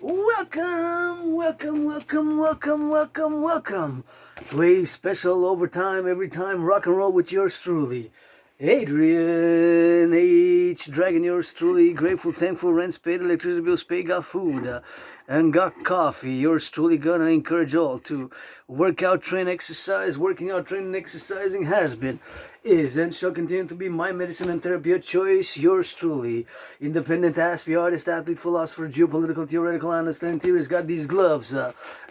Welcome to a special overtime every time rock and roll with yours truly, Adrian H. Dragon, yours truly, grateful, thankful, rent's paid, electricity bills paid, got food, and got coffee. Yours truly gonna encourage all to work out, train, exercise. Working out, training, exercising has been, is, and shall continue to be my medicine and therapy of choice. Yours truly, independent aspie, artist, athlete, philosopher, geopolitical, theoretical, analyst, and theorist. Got these gloves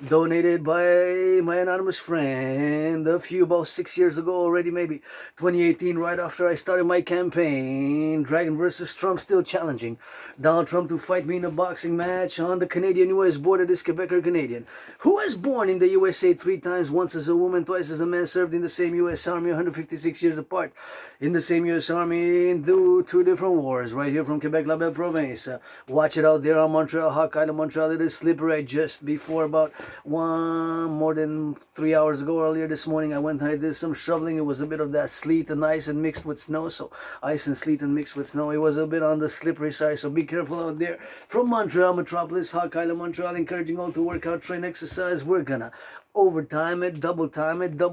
donated by my anonymous friend a few about 6 years ago already, maybe 2018, right after I started my campaign. Dragon versus Trump, still challenging Donald Trump to fight me in a boxing match on the Canadian-US border. This Quebecer Canadian, who was born in the USA 3 times, once as a woman, twice as a man, served in the same US Army, 156 years apart in the same US Army in two different wars, right here from Quebec, La Belle Province. Watch it out there on Montreal, Hawk Island, Montreal. It is slippery. Just before about more than 3 hours ago, earlier this morning, I did some shoveling. It was a bit of that sleet and ice and mixed with snow, so ice and sleet and mixed with snow. It was a bit on the slippery side, so be careful out there. From Montreal, Metropolis, Hawk Island, Montreal, encouraging all to work out, train, exercise. We're gonna overtime it, double,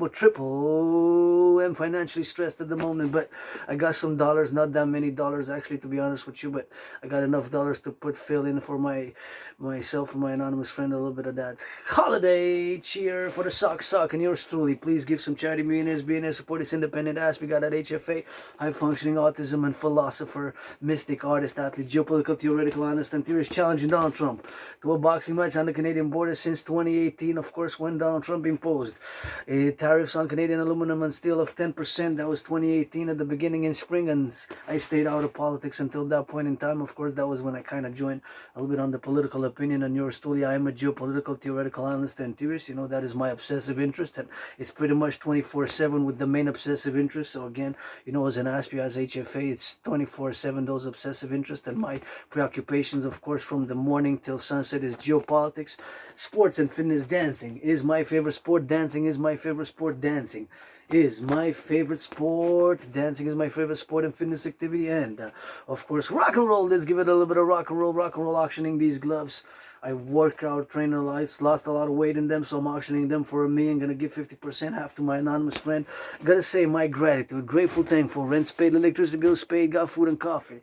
triple. I'm financially stressed at the moment, but I got some dollars, not that many dollars actually, to be honest with you, but I got enough dollars to fill in for myself and my anonymous friend a little bit of that holiday cheer for the sock, and yours truly. Please give some charity, millionaires, BNS, support this independent ass. We got that HFA, high functioning autism and philosopher, mystic, artist, athlete, geopolitical, theoretical, honest, and theorist, challenging Donald Trump to a boxing match on the Canadian border since 2018, of course, when Donald Trump imposed tariffs on Canadian aluminum and steel of 10%. That was 2018 at the beginning in spring, and I stayed out of politics until that point in time. Of course, that was when I kind of joined a little bit on the political opinion. And yours truly, I am a geopolitical, theoretical, analyst, and theorist. You know, that is my obsessive interest, and it's pretty much 24/7 with the main obsessive interest. So again, you know, as an ASPI, as HFA, it's 24/7 those obsessive interests, and my preoccupations, of course, from the morning till sunset is geopolitics, sports and fitness. Dancing is my favorite sport. Dancing is my favorite sport. Dancing is my favorite sport. Dancing is my favorite sport and fitness activity. And of course, rock and roll. Let's give it a little bit of rock and roll. Auctioning these gloves. I work out, trainer lights, lost a lot of weight in them, so I'm auctioning them for me. I'm gonna give 50% half to my anonymous friend. Gotta say my gratitude, grateful, thankful. Rent's paid, electricity bills paid, got food and coffee.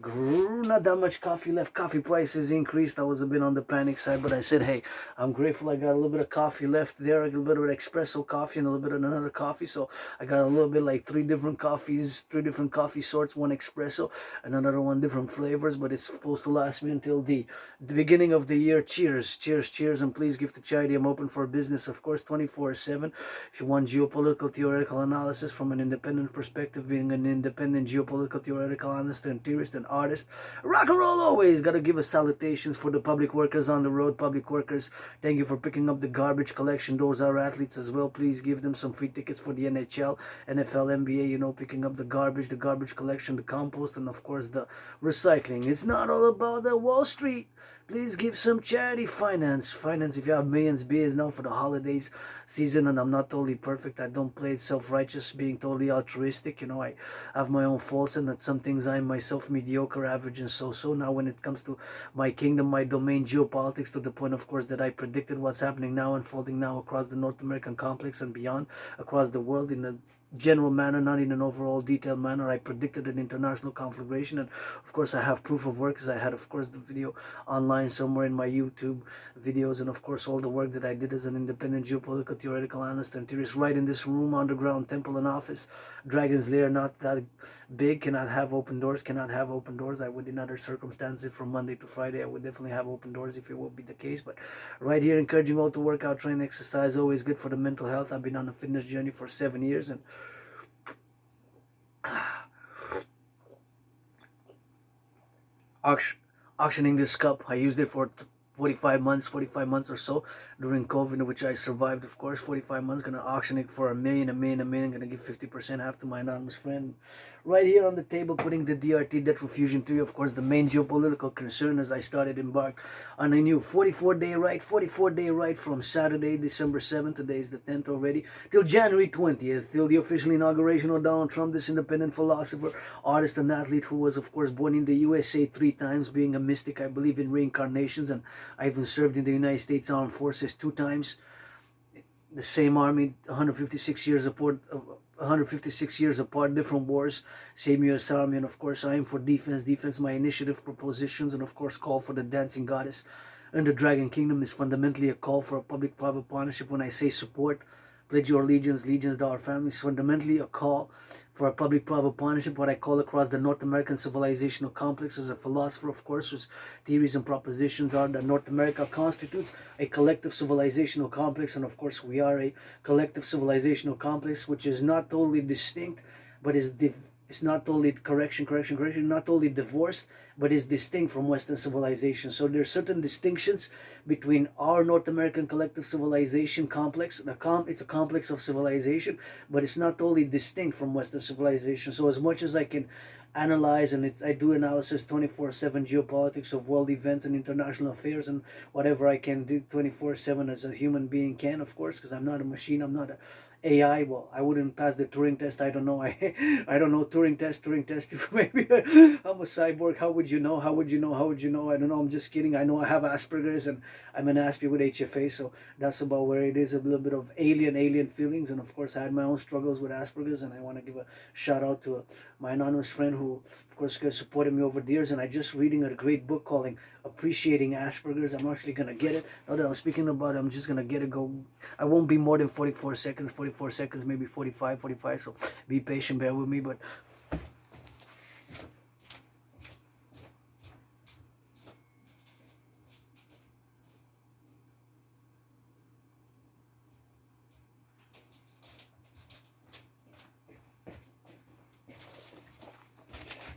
Not that much coffee left. Coffee prices increased. I was a bit on the panic side, but I said, hey, I'm grateful. I got a little bit of coffee left there, a little bit of espresso coffee and a little bit of another coffee. So I got a little bit like three different coffee sorts, one espresso and another one different flavors, but it's supposed to last me until the beginning of the year. Cheers, and please give to charity. I'm open for business, of course, 24/7. If you want geopolitical theoretical analysis from an independent perspective, being an independent geopolitical theoretical analyst and theorist and artist, rock and roll always. Gotta give a salutations for the public workers on the road. Public workers, thank you for picking up the garbage collection. Those are athletes as well. Please give them some free tickets for the NHL, NFL, NBA, you know, picking up the garbage collection, the compost, and of course the recycling. It's not all about the Wall Street. Please give some charity. Finance. If you have millions, billions now for the holidays season, and I'm not totally perfect. I don't play it self-righteous, being totally altruistic. You know, I have my own faults, and at some things I'm myself mediocre, average, and so. Now when it comes to my kingdom, my domain, geopolitics, to the point, of course, that I predicted what's happening now, unfolding now across the North American complex and beyond, across the world in a general manner, not in an overall detailed manner. I predicted an international conflagration, and of course I have proof of work, because I had, of course, the video online somewhere in my YouTube videos, and of course all the work that I did as an independent geopolitical theoretical analyst and theorist right in this room, underground temple and office. Dragon's Lair, not that big, cannot have open doors. I would, in other circumstances, from Monday to Friday, I would definitely have open doors if it would be the case, but right here, encouraging all to work out, train, exercise, always good for the mental health. I've been on a fitness journey for 7 years, and auctioning this cup. I used it for 45 months or so during COVID, which I survived, of course. 45 months, gonna auction it for a million, gonna give 50% half to my anonymous friend. Right here on the table, putting the DRT, debt refusion 3, of course, the main geopolitical concern as I started embark on a new 44-day ride from Saturday, December 7th, today is the 10th already, till January 20th, till the official inauguration of Donald Trump, this independent philosopher, artist, and athlete who was, of course, born in the USA 3 times, being a mystic. I believe in reincarnations, and I even served in the United States Armed Forces 2 times. The same army, 156 years apart, 156 years apart, different wars, same U.S. Army. And of course, I am for defense. Defense, my initiative propositions, and of course, call for the dancing goddess and the Dragon Kingdom is fundamentally a call for a public-private partnership. When I say support, pledge your allegiance, allegiance to our family, is fundamentally a call for a public-private partnership, what I call across the North American civilizational complex. As a philosopher, of course, whose theories and propositions are that North America constitutes a collective civilizational complex, and of course we are a collective civilizational complex which is not totally distinct, but is it's not totally not totally divorced, but is distinct from Western civilization. So there are certain distinctions between our North American collective civilization complex. It's a complex of civilization, but it's not totally distinct from Western civilization. So as much as I can analyze, and I do analysis 24/7 geopolitics of world events and international affairs, and whatever I can do 24/7 as a human being can, of course, because I'm not a machine, I'm not a AI. Well, I wouldn't pass the Turing test. I don't know. I don't know. Turing test. Maybe I'm a cyborg. How would you know? How would you know? How would you know? I don't know. I'm just kidding. I know I have Asperger's, and I'm an Aspie with HFA. So that's about where it is. A little bit of alien feelings, and of course, I had my own struggles with Asperger's, and I want to give a shout out to my anonymous friend who, of course, supported me over the years. And I just reading a great book called Appreciating Asperger's. I'm actually gonna get it. Now that I'm speaking about it, I'm just gonna get it. I won't be more than 44 seconds. 44 seconds, maybe 45. So be patient, bear with me. But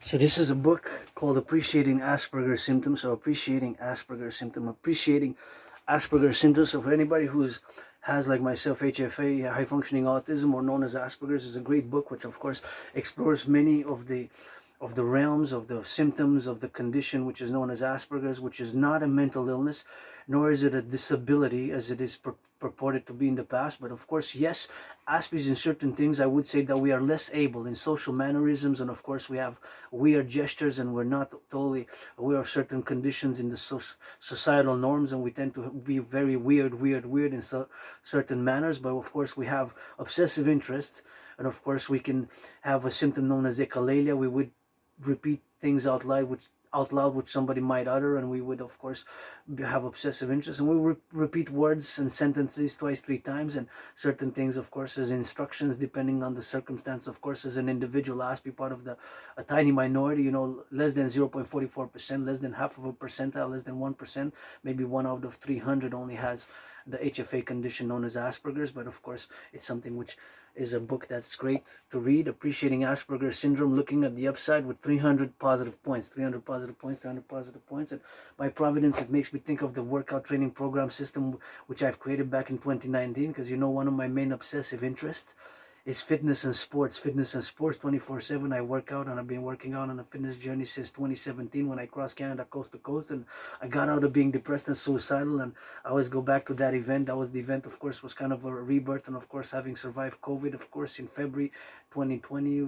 so this is a book called Appreciating Asperger's Symptoms. So appreciating Asperger's symptoms. So for anybody who's has, like myself, HFA, high functioning autism, or known as Asperger's, is a great book which of course explores many of the realms of the symptoms of the condition which is known as Asperger's, which is not a mental illness, nor is it a disability as it is purported to be in the past. But of course, yes, Aspies in certain things, I would say that we are less able in social mannerisms, and of course we have weird gestures, and we're not totally aware of certain conditions in the societal norms, and we tend to be very weird in certain manners. But of course we have obsessive interests, and of course we can have a symptom known as echolalia. We would repeat things out loud which somebody might utter, and we would of course have obsessive interest, and we repeat words and sentences twice, 3 times, and certain things of course as instructions depending on the circumstance. Of course, as an individual, us be part of a tiny minority, less than 0.44%, less than half of a percentile, less than 1%, maybe 1 out of 300 only has the HFA condition known as Asperger's. But of course it's something which is a book that's great to read. Appreciating Asperger's Syndrome, looking at the upside with 300 positive points. And by providence, it makes me think of the workout training program system which I've created back in 2019, because one of my main obsessive interests is fitness and sports 24/7. I work out, and I've been working out on a fitness journey since 2017 when I crossed Canada coast to coast, and I got out of being depressed and suicidal, and I always go back to that event. That was the event, of course, was kind of a rebirth, and of course having survived COVID, of course, in February 2020,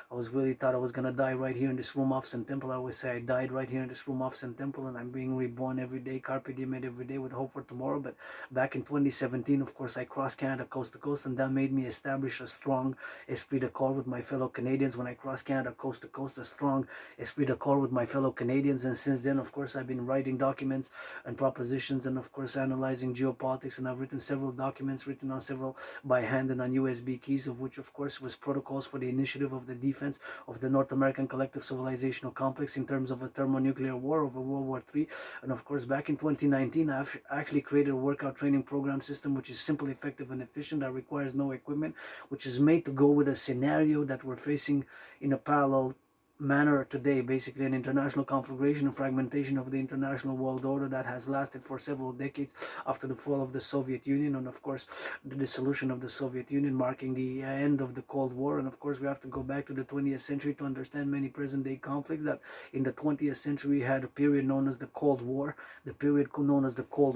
I was really thought I was gonna die right here in this room off Sun Temple. I always say I died right here in this room off Sun Temple, and I'm being reborn every day, carpe diem every day, with hope for tomorrow. But back in 2017, of course, I crossed Canada coast to coast, and that made me establish a strong esprit de corps with my fellow Canadians. When I crossed Canada coast to coast, a strong esprit de corps with my fellow Canadians, and since then, of course, I've been writing documents and propositions, and of course analyzing geopolitics, and I've written several documents, written on several by hand and on USB keys, of which of course was protocols for the initiative of the defense of the North American collective civilizational complex in terms of a thermonuclear war over World War III. And of course back in 2019, I actually created a workout training program system which is simple, effective, and efficient, that requires no equipment, which is made to go with a scenario that we're facing in a parallel manner today, basically an international conflagration and fragmentation of the international world order that has lasted for several decades after the fall of the Soviet Union, and of course the dissolution of the Soviet Union, marking the end of the Cold War. And of course we have to go back to the 20th century to understand many present day conflicts, that in the 20th century we had a period known as the Cold War, the period known as the Cold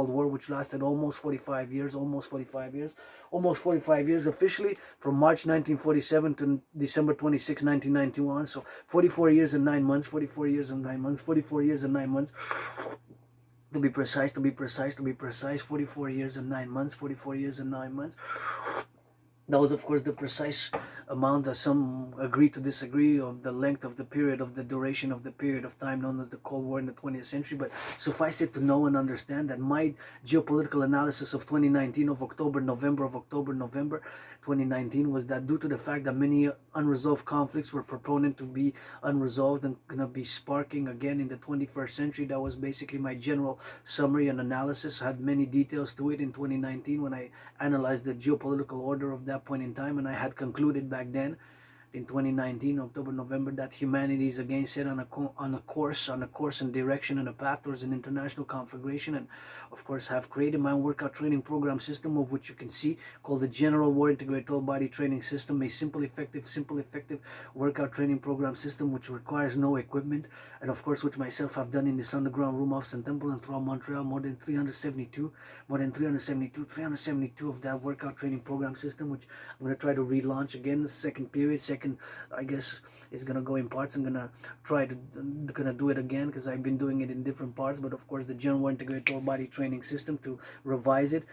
War, which lasted almost 45 years, officially from March 1947 to December 26, 1991. So 44 years and 9 months, 44 years and 9 months, 44 years and 9 months. To be precise, to be precise, to be precise, 44 years and 9 months, 44 years and 9 months. That was, of course, the precise amount that some agree to disagree of the length of the period, of the duration of the period of time known as the Cold War in the 20th century. But suffice it to know and understand that my geopolitical analysis of 2019, of October, November, 2019, was that due to the fact that many unresolved conflicts were proponent to be unresolved and going to be sparking again in the 21st century. That was basically my general summary and analysis. I had many details to it in 2019 when I analyzed the geopolitical order of that point in time, and I had concluded back then in 2019, October, November, that humanity is again set on a course and direction and a path towards an international conflagration. And of course, have created my own workout training program system, of which you can see, called the General War Integrated Total Body Training System, a simple, effective workout training program system which requires no equipment, and of course, which myself have done in this underground room office and temple and throughout Montreal, more than 372 of that workout training program system, which I'm going to try to relaunch again, the second period, I guess it's gonna go in parts. I'm gonna try to do it again because I've been doing it in different parts. But of course, the General Integrated Total Body Training System, to revise it,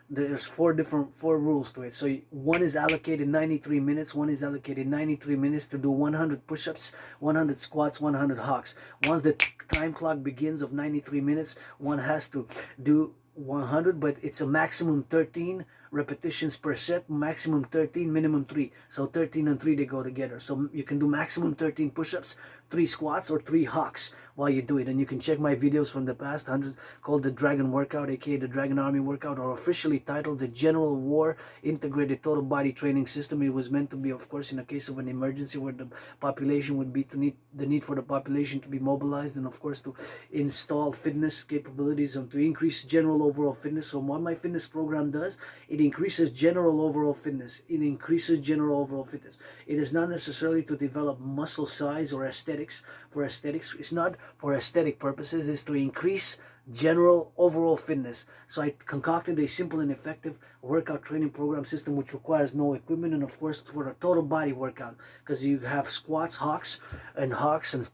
there's four rules to it. So one is allocated 93 minutes. One is allocated 93 minutes to do 100 push-ups, 100 squats, 100 hawks. Once the time clock begins of 93 minutes, one has to do 100, but it's a maximum 13 repetitions per set, maximum 13, minimum 3. So 13 and 3, they go together. So you can do maximum 13 push-ups, 3 squats, or 3 hawks while you do it. And you can check my videos from the past, 100, called the Dragon Workout, aka the Dragon Army Workout, or officially titled the General War Integrated Total Body Training System. It was meant to be, of course, in a case of an emergency where the population would be the need for the population to be mobilized, and of course to install fitness capabilities and to increase general overall fitness. So what my fitness program does, it increases general overall fitness. It increases general overall fitness. It is not necessarily to develop muscle size or aesthetics. For aesthetics, it's not for aesthetic purposes. It's to increase general overall fitness. So I concocted a simple and effective workout training program system which requires no equipment, and of course for a total body workout, because you have squats, hawks and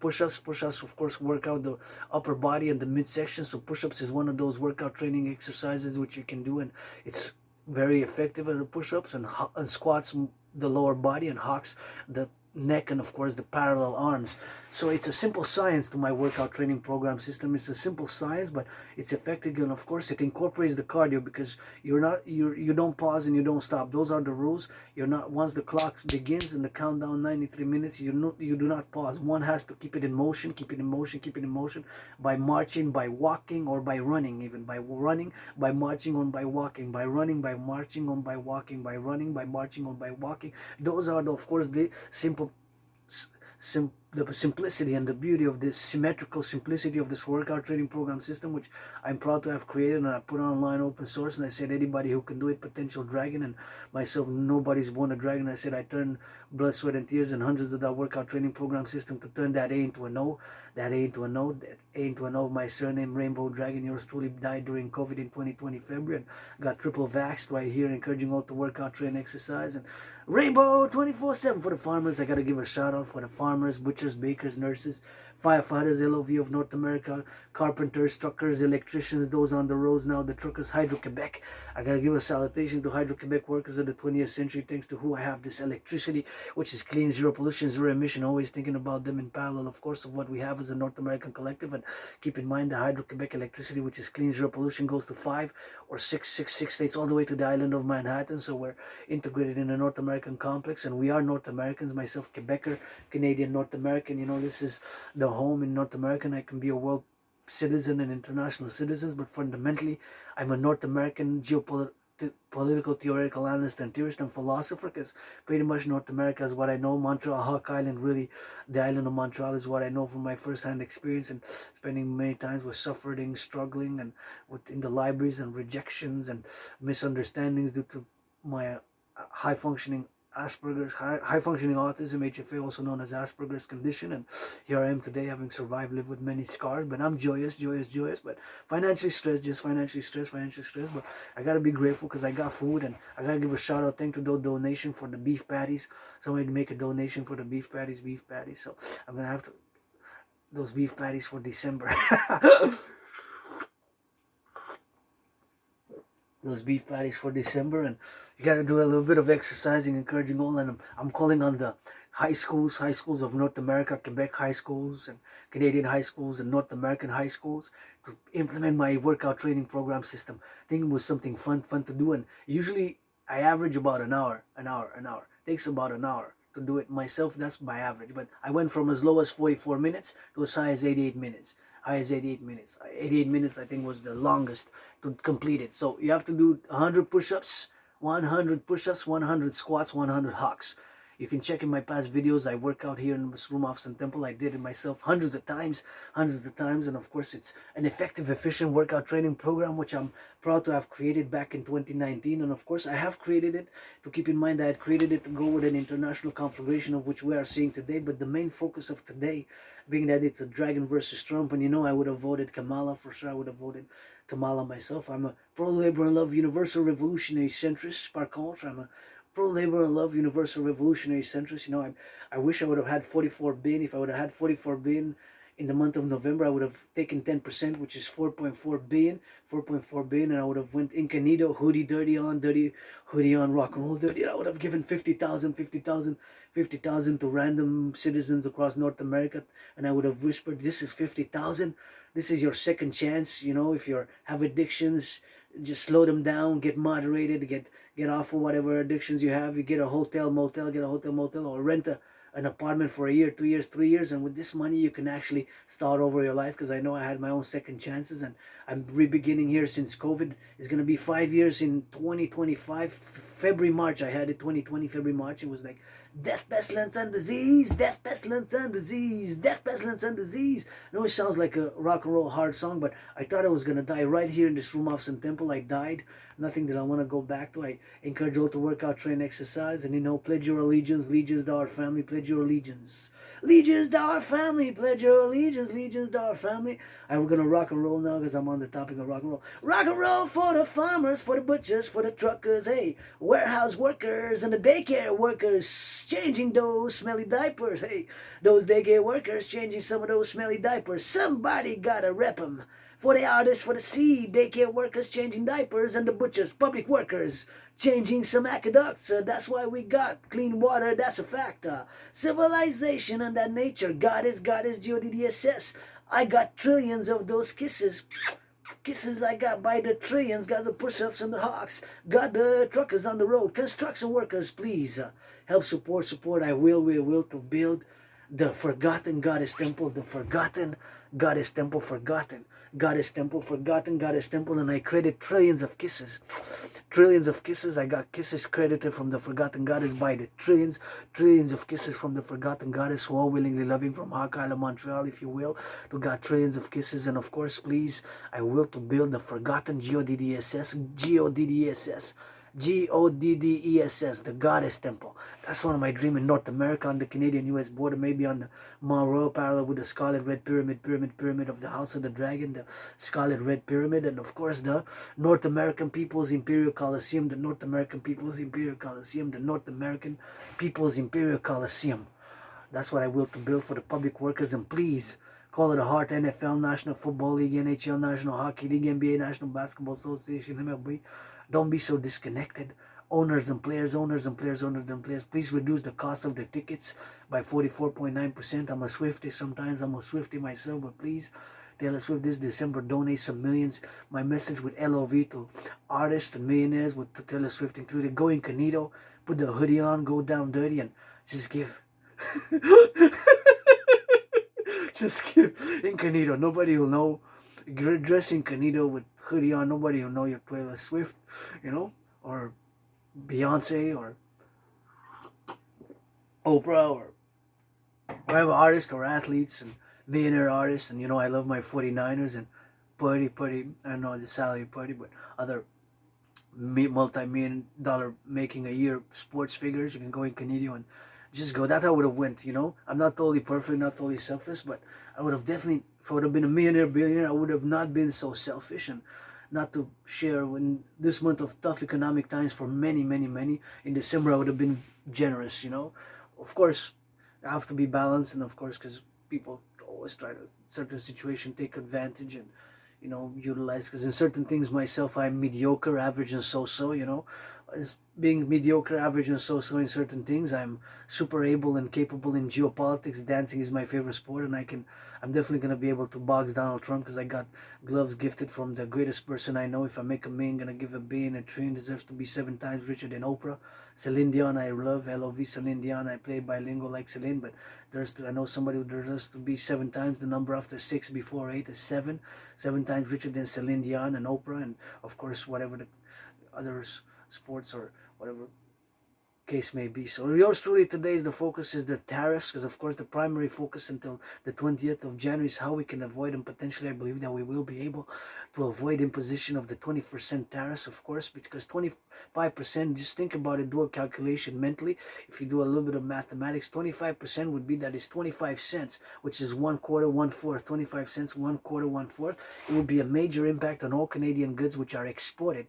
push-ups. Push-ups, of course, work out the upper body and the midsection. So push-ups is one of those workout training exercises which you can do, and it's very effective at the push-ups, and squats the lower body, and hawks the neck, and of course the parallel arms. So it's a simple science to my workout training program system. It's a simple science, but it's effective, and of course it incorporates the cardio, because you don't pause and you don't stop. Those are the rules. You're not, once the clock begins and the countdown 93 minutes, you do not pause. One has to keep it in motion, by marching, by walking, or by running, even by running, by marching, or by walking, by running, by marching, or by walking, by running, by marching, or by walking. Those are of course the the simplicity and the beauty of this symmetrical simplicity of this workout training program system, which I'm proud to have created, and I put online open source. And I said anybody who can do it, potential dragon, and myself, nobody's born a dragon. I said I turned blood, sweat, and tears and hundreds of that workout training program system to turn that A into an O, that A into an O, that A into an O. My surname, Rainbow Dragon. Yours truly died during COVID in 2020 February, and got triple vaxxed right here, encouraging all to work out, train, exercise, and Rainbow 24/7 for the farmers. I got to give a shout out for the farmers, butchers, bakers, nurses, firefighters, LOV of North America, carpenters, truckers, electricians, those on the roads now, the truckers, Hydro-Quebec. I got to give a salutation to Hydro-Quebec workers of the 20th century, thanks to who I have this electricity, which is clean, zero pollution, zero emission. Always thinking about them in parallel, of course, of what we have as a North American collective. And keep in mind the Hydro-Quebec electricity, which is clean, zero pollution, goes to 5 or 6 states, all the way to the island of Manhattan. So we're integrated in a North American complex, and we are North Americans. Myself, Quebecer, Canadian, North American. You know, this is the home in North America. I can be a world citizen and international citizens, but fundamentally, I'm a North American geopolitical theoretical analyst and theorist and philosopher, because pretty much North America is what I know. Montreal, Hawk Island, really the island of Montreal is what I know from my first-hand experience, and spending many times with suffering, struggling, and within the libraries, and rejections and misunderstandings due to my high-functioning Asperger's, high functioning autism, HFA, also known as Asperger's condition. And here I am today, having survived, lived with many scars. But I'm joyous, joyous, joyous. But financially stressed, just financially stressed, financially stressed. But I gotta be grateful because I got food, and I gotta give a shout out, thank to the donation for the beef patties. Somebody make a donation for the beef patties, beef patties. So I'm gonna have to those beef patties for December. Those beef patties for December, and you got to do a little bit of exercising, encouraging all. And I'm calling on the high schools of North America, Quebec high schools and Canadian high schools and North American high schools to implement my workout training program system. I think it was something fun to do, and usually I average about an hour. Takes about an hour to do it myself. That's my average, but I went from as low as 44 minutes to as high as 88 minutes. 88 minutes. 88 minutes, I think, was the longest to complete it. So you have to do 100 push-ups, 100 squats, 100 hawks. You can check in my past videos. I work out here in this room off Sun Temple. I did it myself hundreds of times. And of course, it's an effective, efficient workout training program, which I'm proud to have created back in 2019. And of course, I have created it to keep in mind that I had created it to go with an international conflagration of which we are seeing today. But the main focus of today, being that it's a dragon versus Trump, and I would have voted Kamala for sure. I would have voted Kamala myself. I'm a pro-labor and love universal revolutionary centrist. Par contre, I'm a pro-labor and love universal revolutionary centrist. I wish I would have had 44 billion. If I would have had 44 billion in the month of November, I would have taken 10%, which is 4.4 billion. 4.4 billion, and I would have went incognito, hoodie hoodie on, rock and roll dirty. I would have given 50,000 to random citizens across North America, and I would have whispered, this is 50,000. This is your second chance. If you have addictions, just slow them down, get moderated, get off of whatever addictions you have. You get a hotel, motel, or rent an apartment for a year, 2 years, 3 years, and with this money you can actually start over your life. Because I know I had my own second chances, and I'm re-beginning here since COVID is going to be 5 years in 2025. February, March, I had it 2020, February, March. It was like death, pestilence, and disease, death, pestilence, and disease, death, pestilence, and disease. I know it sounds like a rock and roll hard song, but I thought I was going to die right here in this room off Sun Temple. I died. Nothing that I want to go back to. I encourage you all to work out, train, exercise, and pledge your allegiance, legions to our family, pledge your allegiance. Legions to our family, pledge your allegiance, legions to our family. We're going to rock and roll now because I'm on the topic of rock and roll. Rock and roll for the farmers, for the butchers, for the truckers, hey, warehouse workers and the daycare workers changing those smelly diapers, hey, those daycare workers changing some of those smelly diapers. Somebody gotta rep them. For the artists, for the sea, daycare workers changing diapers, and the butchers, public workers changing some aqueducts. That's why we got clean water, that's a fact. Civilization and that nature, God is GODDSS. I got trillions of those kisses. Kisses I got by the trillions, got the push-ups and the hawks, got the truckers on the road, construction workers, please help support. I will to build the forgotten goddess temple, the forgotten goddess temple, forgotten goddess temple, forgotten goddess temple, and I credit trillions of kisses. I got kisses credited from the forgotten goddess by the trillions of kisses from the forgotten goddess, who all willingly loving from Hawk Island, Montreal, if you will, to got trillions of kisses. And of course, please, I will to build the forgotten GODDSS, the Goddess Temple. That's one of my dreams in North America, on the Canadian-US border, maybe on the Mount Royal, parallel with the Scarlet Red Pyramid of the House of the Dragon, the Scarlet Red Pyramid, and of course the North American People's Imperial Coliseum, the North American People's Imperial Coliseum. That's what I will to build for the public workers. And please, call it a heart, NFL, National Football League, NHL, National Hockey League, NBA, National Basketball Association, MLB. Don't be so disconnected. Owners and players, please reduce the cost of the tickets by 44.9%. I'm a Swiftie sometimes. I'm a Swiftie myself, but please, Taylor Swift this December, donate some millions. My message with LOV to artists and millionaires, with Taylor Swift included: go incognito, put the hoodie on, go down dirty, and just give. Just give incognito. Nobody will know. Dress incognito with hoodie on. Nobody will know you're Taylor Swift, or Beyonce, or Oprah, or whatever artists or athletes and millionaire artists. And I love my 49ers and Purdy. I don't know the salary Purdy, but other multi-million dollar making a year sports figures. You can go in Canadian and just go. That's how I would have went, I'm not totally perfect, not totally selfless, but I would have definitely, if I would have been a millionaire, billionaire, I would have not been so selfish and not to share when this month of tough economic times for many, many, many. In December, I would have been generous. Of course, I have to be balanced, and of course, because people always try to, certain situation, take advantage and utilize, because in certain things myself I'm mediocre, average, and so as being mediocre, average, and so in certain things. I'm super able and capable in geopolitics. Dancing is my favorite sport, and I'm definitely going to be able to box Donald Trump, because I got gloves gifted from the greatest person I know. If I make a million, gonna give a billion. A trillion deserves to be 7 times richer than Oprah. Celine Dion, I love, LOV Celine Dion. I play bilingual like Celine, but I know somebody who deserves to be 7 times the number after six, before eight is seven. 7 times richer than Celine Dion and Oprah, and of course whatever the others sports or whatever case may be. So yours truly, today's the focus is the tariffs, because of course the primary focus until the 20th of January is how we can avoid, and potentially I believe that we will be able to avoid imposition of the 20% tariffs, of course, because 25%, just think about it, do a calculation mentally. If you do a little bit of mathematics, 25% would be, that is 25 cents, which is 1/4, 1/4, 25 cents, 1/4, 1/4. It would be a major impact on all Canadian goods which are exported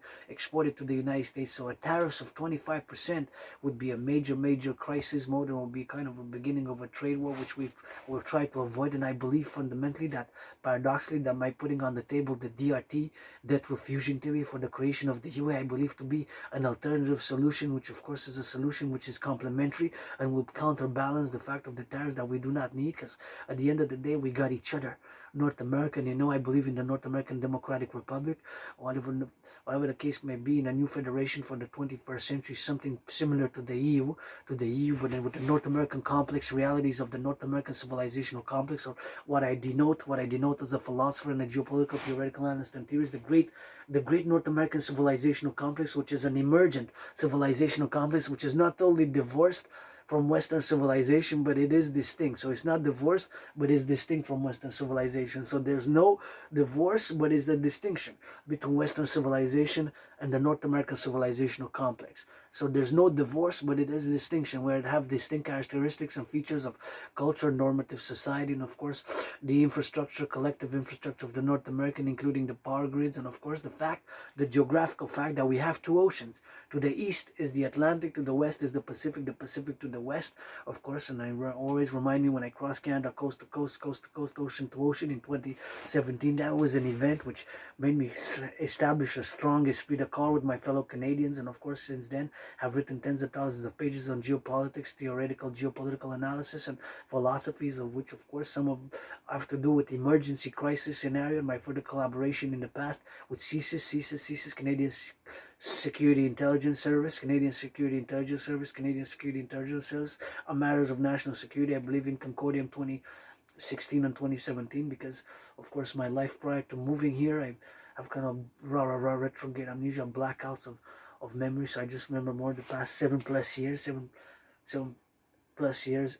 to the United States. So a tariffs of 25% would be a major crisis mode, and will be kind of a beginning of a trade war, which we will try to avoid. And I believe fundamentally that, paradoxically, that by putting on the table the DRT, debt refusion theory, for the creation of the UA, I believe to be an alternative solution, which of course is a solution which is complementary and would counterbalance the fact of the tariffs that we do not need, because at the end of the day we got each other. North America, and I believe in the North American Democratic Republic, whatever the case may be, in a new federation for the 21st century, something similar to the EU, but then with the North American complex realities of the North American civilizational complex, or what I denote as a philosopher and a geopolitical theoretical analyst and theorist, the great North American civilizational complex, which is an emergent civilizational complex, which is not totally divorced from Western civilization, but it is distinct. So it's not divorced, but it's distinct from Western civilization. So there's no divorce, but it's the distinction between Western civilization and the North American civilizational complex. So there's no divorce, but it is a distinction where it have distinct characteristics and features of culture, normative society, and of course the infrastructure, collective infrastructure of the North American, including the power grids, and of course the geographical fact that we have two oceans. To the east is the Atlantic, to the west is the Pacific to the west, of course. And I always remind me when I crossed Canada coast to coast, ocean to ocean in 2017, that was an event which made me establish a strong esprit de corps with my fellow Canadians, and of course since then have written tens of thousands of pages on geopolitics, theoretical geopolitical analysis, and philosophies, of which of course some of have to do with emergency crisis scenario, and my further collaboration in the past with CSIS, Canadian Security Intelligence Service, Canadian Security Intelligence Service, Canadian Security Intelligence Service, on matters of national security. I believe in Concordium 2016 and 2017, because of course my life prior to moving here, I have kind of retrograde amnesia, blackouts of memory. So I just remember more the past 7+ years, 7+ years,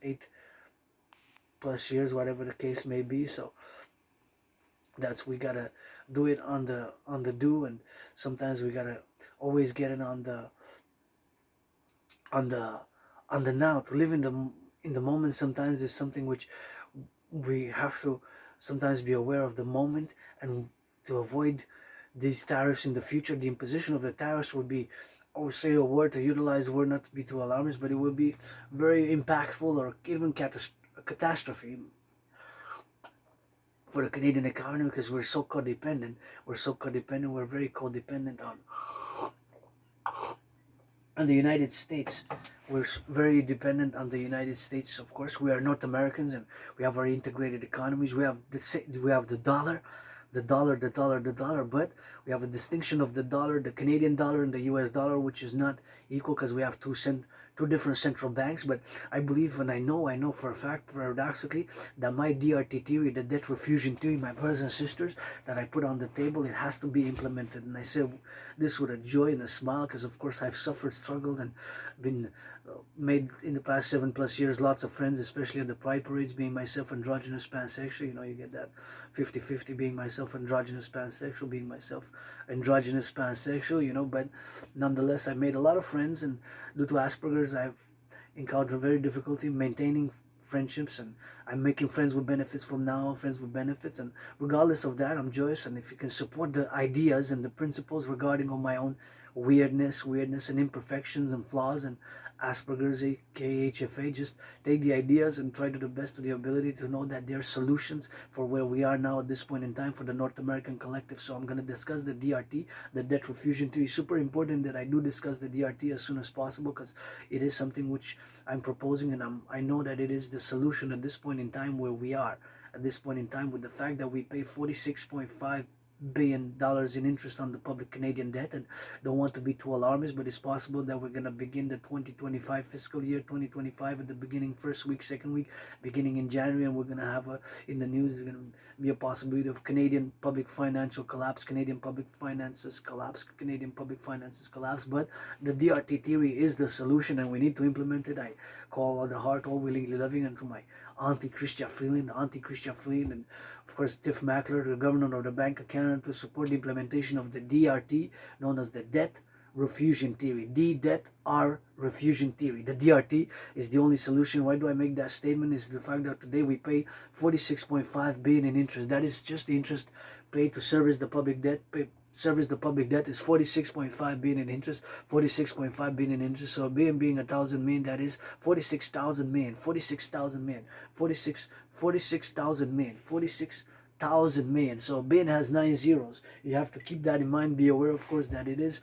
8+ years, whatever the case may be. So that's, we gotta do it on the do, and sometimes we gotta always get it on the now. To live in the moment sometimes is something which we have to sometimes be aware of the moment, and to avoid these tariffs in the future. The imposition of the tariffs would be, I would say, a word to utilize, a word not to be too alarmist, but it would be very impactful, or even a catastrophe for the Canadian economy, because we're so codependent. We're very codependent on the United States. We're very dependent on the United States. Of course, we are North Americans, and we have our integrated economies. We have the dollar, but we have a distinction of the dollar, the Canadian dollar and the US dollar, which is not equal, because we have two different central banks, but I believe and I know for a fact, paradoxically, that my DRT theory, the debt refusion theory, my brothers and sisters, that I put on the table, it has to be implemented. And I said this with a joy and a smile, because of course I've suffered, struggled, and been made in the past 7+ years lots of friends, especially at the pride parades, being myself androgynous pansexual. You get that 50-50, being myself androgynous pansexual, being myself androgynous pansexual, but nonetheless I made a lot of friends, and due to Asperger's I've encountered very difficulty maintaining friendships, and I'm making friends with benefits from now on, friends with benefits, and regardless of that, I'm joyous. And if you can support the ideas and the principles regarding on my own weirdness and imperfections and flaws and Asperger's, aka HFA, just take the ideas and try to the best of the ability to know that there are solutions for where we are now at this point in time for the North American collective. So I'm going to discuss the DRT, the debt refusion theory. Super important that I do discuss the DRT as soon as possible, because it is something which I'm proposing, and I know that it is the solution at this point in time where we are at this point in time, with the fact that we pay $46.5 billion in interest on the public Canadian debt. And don't want to be too alarmist, but it's possible that we're going to begin the 2025 fiscal year 2025 at the beginning, first week, second week, beginning in January, and we're going to have in the news, there's going to be a possibility of Canadian public financial collapse, Canadian public finances collapse, Canadian public finances collapse. But the DRT theory is the solution, and we need to implement it. I call all the heart, all willingly loving, and to my Auntie Christia Freeland, and of course Tiff Mackler, the governor of the Bank of Canada, to support the implementation of the DRT, known as the debt refusion theory. Debt R refusion theory. The DRT is the only solution. Why do I make that statement? Is the fact that today we pay 46.5 billion in interest. That is just the interest paid to service the public debt. Service the public debt is 46.5 billion in interest. 46.5 billion in interest. So a billion being 1,000 million, that is 46,000 million. 46,000 million. 46,000 million. 46,000 million. So a billion has 9 zeros. You have to keep that in mind. Be aware, of course, that it is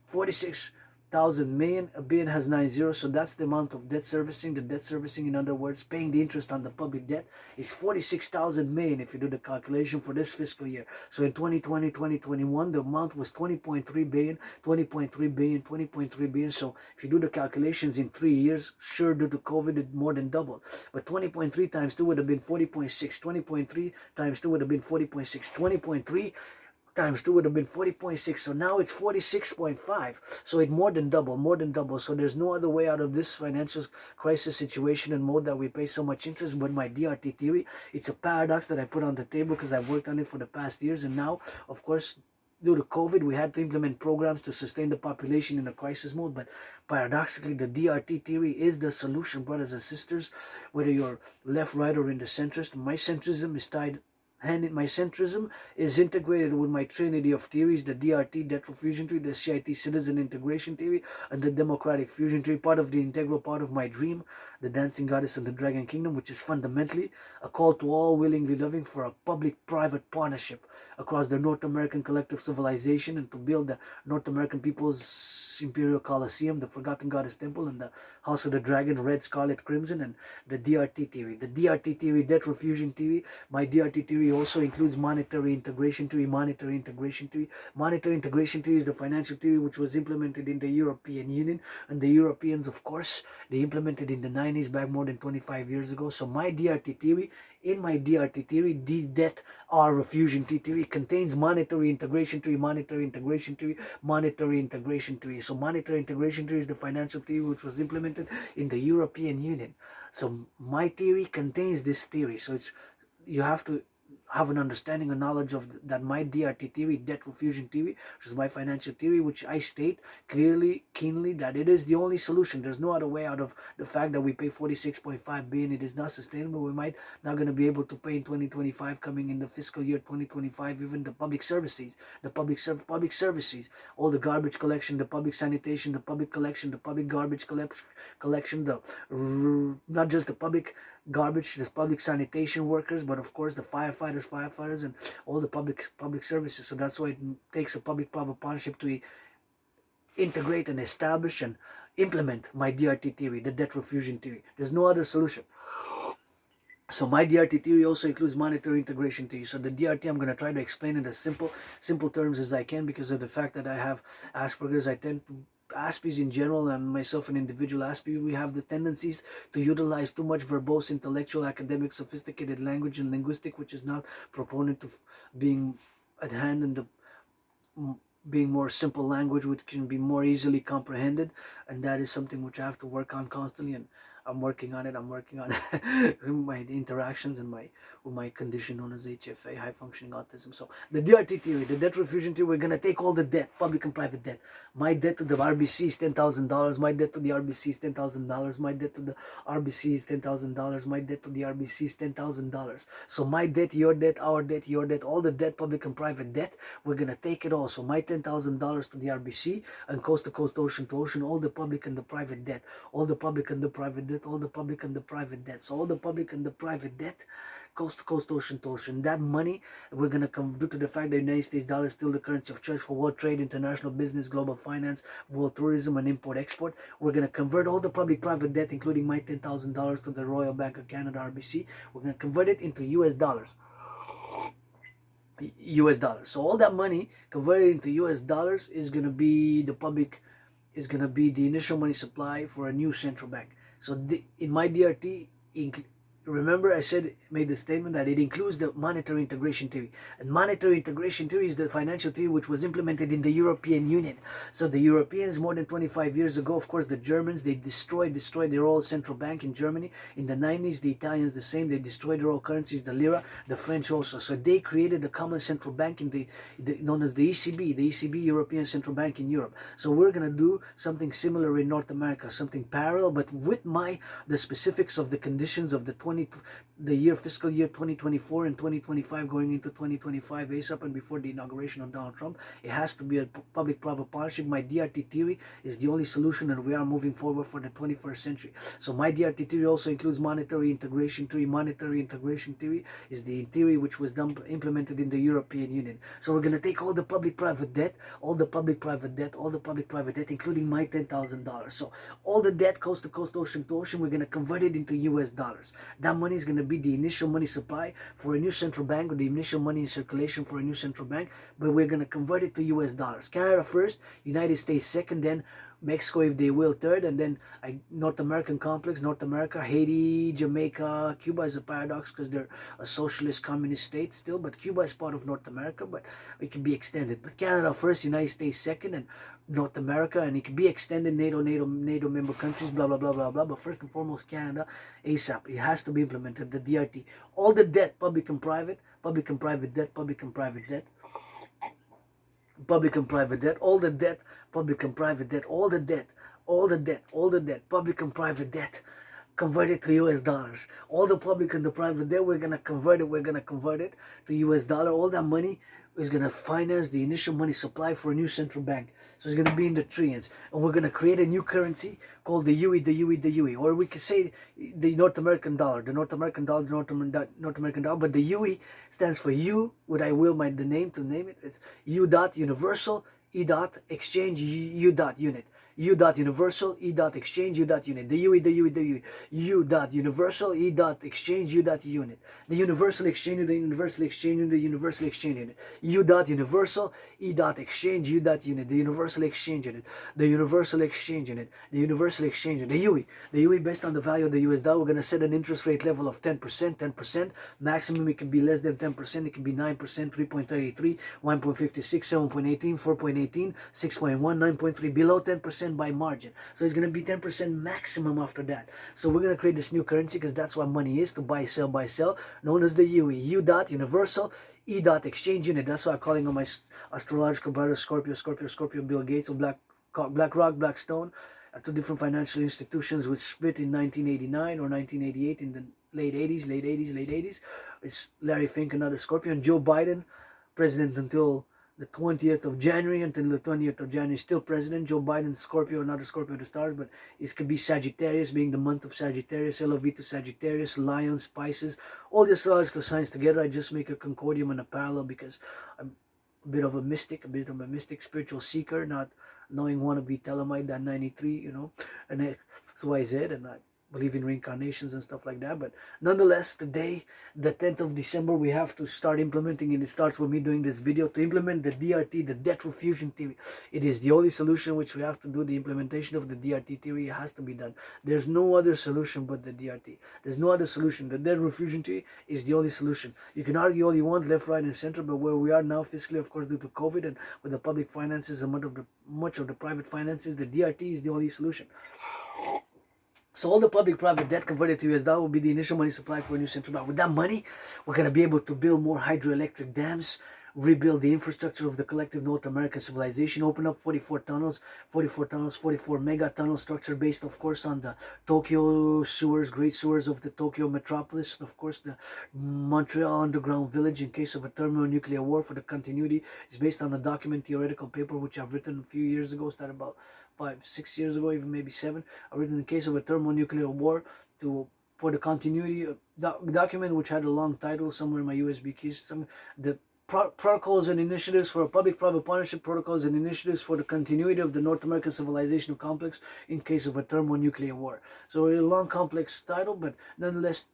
46,000 million. A billion has 9 zeros, so that's the amount of debt servicing. The debt servicing, in other words, paying the interest on the public debt, is 46,000 million if you do the calculation for this fiscal year. So in 2020, 2021, the amount was 20.3 billion, 20.3 billion, 20.3 billion. So if you do the calculations in 3 years, sure, due to COVID, it more than doubled. But 20.3 times 2 would have been 40.6. 20.3 times 2 would have been 40.6. 20.3 times 2 would have been 40.6. So now it's 46.5. So it more than double. So there's no other way out of this financial crisis situation and mode that we pay so much interest. But my DRT theory, it's a paradox that I put on the table because I've worked on it for the past years. And now, of course, due to COVID, we had to implement programs to sustain the population in a crisis mode. But paradoxically, the DRT theory is the solution, brothers and sisters. Whether you're left, right, or in the centrist, my centrism is tied my centrism is integrated with my trinity of theories: the DRT, debt refusion theory, the CIT, citizen integration theory, and the democratic fusion theory, part of the integral part of my dream, the dancing goddess and the dragon kingdom, which is fundamentally a call to all willingly loving for a public-private partnership across the North American collective civilization, and to build the North American people's imperial coliseum, the forgotten goddess temple, and the house of the dragon, red, scarlet, crimson, and the DRT theory. The DRT theory, debt refusion theory, my DRT theory also includes monetary integration theory. Monetary integration theory is the financial theory which was implemented in the European Union, and the Europeans, of course, they implemented in the 90s, back more than 25 years ago. So my DRT theory, in my DRT theory, debt R refusion theory, contains monetary integration theory. So monetary integration theory is the financial theory which was implemented in the European Union. So my theory contains this theory. So you have to have an understanding, a knowledge of that my DRT theory, debt refusion theory, which is my financial theory, which I state clearly, keenly, that it is the only solution. There's no other way out of the fact that we pay 46.5 billion. It is not sustainable. We might not going to be able to pay in 2025, coming in the fiscal year 2025, even the public services, all the garbage collection, the public sanitation, the public collection, the public garbage collection, not just the public garbage, the public sanitation workers, but of course the firefighters, and all the public services. So that's why it takes a public-private partnership to integrate and establish and implement my DRT theory, the debt refusion theory. There's no other solution. So my DRT theory also includes monetary integration theory. So the DRT, I'm going to try to explain it as simple terms as I can, because of the fact that I have Asperger's. I tend to Aspies in general, and myself an individual Aspie, we have the tendencies to utilize too much verbose, intellectual, academic, sophisticated language and linguistic, which is not proponent of being at hand in the being more simple language which can be more easily comprehended, and that is something which I have to work on constantly, and I'm working on it my interactions and my with my condition known as HFA, high functioning autism. So the DRT theory, the debt refusion theory, we're going to take all the debt, public and private debt. My debt to the RBC is $10,000, my debt to the RBC is $10,000, my debt to the RBC is $10,000, my debt to the RBC is $10,000. So my debt, your debt, our debt, your debt, all the debt, public and private debt, we're going to take it all. So my $10,000 to the RBC, and coast to coast, ocean to ocean, all the public and the private debt, all the public and the private debt, all the public and the private debt. So all the public and the private debt, coast to coast, ocean to ocean. That money, we're going to come due to the fact that the United States dollar is still the currency of choice for world trade, international business, global finance, world tourism, and import-export. We're going to convert all the public-private debt, including my $10,000 to the Royal Bank of Canada, RBC. We're going to convert it into US dollars. US dollars. So all that money converted into US dollars is going to be the public, is going to be the initial money supply for a new central bank. So in my DRT, remember I made the statement that it includes the monetary integration theory. And monetary integration theory is the financial theory which was implemented in the European Union. So the Europeans more than 25 years ago, of course the Germans, they destroyed their old central bank in Germany. In the 90s, the Italians the same, they destroyed their old currencies, the lira, the French also. So they created the common central bank in the known as the ECB, European Central Bank in Europe. So we're going to do something similar in North America, something parallel, but with the specifics of the conditions of the fiscal year 2024 and 2025 going into 2025 ASAP and before the inauguration of Donald Trump. It has to be a public-private partnership. My DRT theory is the only solution, and we are moving forward for the 21st century. So my DRT theory also includes monetary integration theory. Monetary integration theory is the theory which was implemented in the European Union. So we're going to take all the public-private debt, including my $10,000. So all the debt, coast to coast, ocean to ocean, we're going to convert it into US dollars. That money is going to be the initial money supply for a new central bank, or the initial money in circulation for a new central bank, but we're going to convert it to US dollars. Canada first, United States second, then Mexico, if they will, third, and then North American complex, North America, Haiti, Jamaica. Cuba is a paradox because they're a socialist communist state still, but Cuba is part of North America, but it can be extended. But Canada first, United States second, and North America, and it can be extended, NATO member countries, blah, blah, blah, blah, blah. But first and foremost, Canada, ASAP. It has to be implemented, the DRT. All the debt, public and private debt, public and private debt, public and private debt, all the debt, public and private debt, all the debt, public and private debt, convert it to US dollars. All the public and the private debt, we're going to convert it to US dollar. All that money is going to finance the initial money supply for a new central bank. So it's going to be in the trillions. And we're going to create a new currency called the UE. Or we could say the North American dollar. But the UE stands for U, what I will, the name to name it. It's U dot universal, E dot exchange, U dot unit. U dot universal, E dot exchange, U dot unit. The UE. U dot universal, E dot exchange, U dot unit. The universal exchange unit, the universal exchange unit. U dot universal, E dot exchange, U dot unit. The universal exchange unit. The universal exchange unit. The universal exchange unit. The UE. The UE, based on the value of the US dollar, we're going to set an interest rate level of 10%. Maximum, it can be less than 10%. It can be 9%, 3.33, 1.56, 7.18, 4.18, 6.1, 9.3. Below 10% by margin. So it's going to be 10% maximum after that. So we're going to create this new currency because that's what money is, to buy, sell, known as the UE. U dot universal, E dot exchange unit. That's why I'm calling on my astrological brother Scorpio, Bill Gates, or BlackRock, Blackstone, two different financial institutions which split in 1989 or 1988 in the late 80s. It's Larry Fink, another Scorpio, and Joe Biden, president until the 20th of January, still president. Joe Biden, Scorpio, another Scorpio of the stars, but it could be Sagittarius, being the month of Sagittarius, LOV to Sagittarius, Lions, Pisces, all the astrological signs together. I just make a concordium and a parallel because I'm a bit of a mystic, spiritual seeker, not knowing want to be Telemite, that 93, and XYZ, and believe in reincarnations and stuff like that. But nonetheless, today, the 10th of December, we have to start implementing, and it starts with me doing this video, to implement the DRT, the debt refusion theory. It is the only solution which we have to do. The implementation of the DRT theory has to be done. There's no other solution but the DRT. There's no other solution. The debt refusion theory is the only solution. You can argue all you want, left, right, and center, but where we are now fiscally, of course, due to COVID, and with the public finances and much of the private finances, the DRT is the only solution. So all the public-private debt converted to US dollar will be the initial money supply for a new central bank. With that money, we're going to be able to build more hydroelectric dams, rebuild the infrastructure of the collective North American civilization, open up 44 tunnels, 44 mega tunnels, structure based, of course, on the Tokyo sewers, great sewers of the Tokyo metropolis, and of course the Montreal underground village in case of a thermonuclear war. For the continuity, it's based on a document theoretical paper which I've written a few years ago, started about 5-6 years ago, even maybe 7. I've written in case of a thermonuclear war for the continuity document, which had a long title somewhere in my USB keys. The protocols and initiatives for a public-private partnership, protocols and initiatives for the continuity of the North American civilizational complex in case of a thermonuclear war. So a long, complex title, but nonetheless,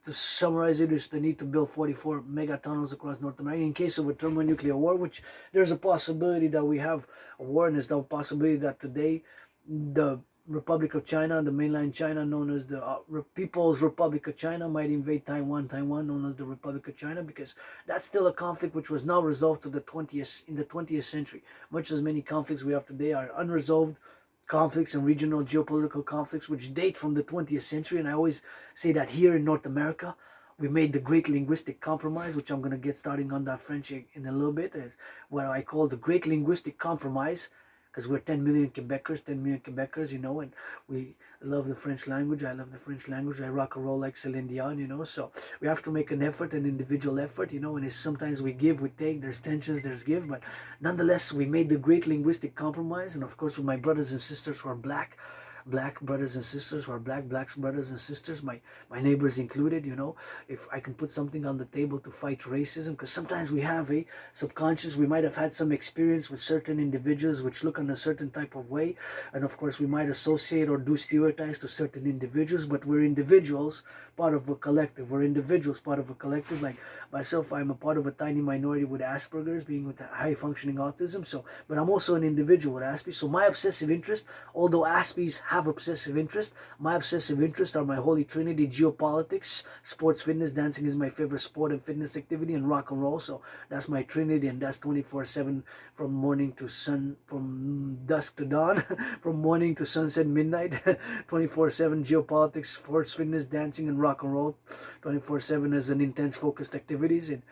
to summarize it, is the need to build 44 megatunnels across North America in case of a thermonuclear war, which there's a possibility that we have a war, and there's no possibility that today the Republic of China, the mainland China, known as the People's Republic of China, might invade Taiwan, known as the Republic of China, because that's still a conflict which was not resolved in the 20th century. Much as many conflicts we have today are unresolved conflicts and regional geopolitical conflicts which date from the 20th century. And I always say that here in North America, we made the Great Linguistic Compromise, which I'm going to get starting on that French in a little bit, is what I call the Great Linguistic Compromise, because we're 10 million Quebecers, you know, and we love the French language. I love the French language. I rock and roll like Celine Dion, you know, so we have to make an effort, an individual effort, you know, and it's sometimes we give, we take, there's tensions, there's give, but nonetheless, we made the Great Linguistic Compromise, and of course, with my brothers and sisters who are black brothers and sisters who are blacks brothers and sisters, my neighbors included, you know, if I can put something on the table to fight racism, because sometimes we have a subconscious, we might have had some experience with certain individuals which look in a certain type of way, and of course we might associate or do stereotypes to certain individuals, but we're individuals, part of a collective. We're individuals, part of a collective. Like myself, I'm a part of a tiny minority with Asperger's, being with high functioning autism, so, but I'm also an individual with Aspie, so my obsessive interest, although Aspies have obsessive interest, my obsessive interests are my holy trinity: geopolitics, sports, fitness. Dancing is my favorite sport and fitness activity, and rock and roll. So that's my trinity, and that's 24/7 from morning to sun, from dusk to dawn, from morning to sunset, midnight. 24/7 geopolitics, sports, fitness, dancing, and rock and roll. 24/7 as an intense focused activities and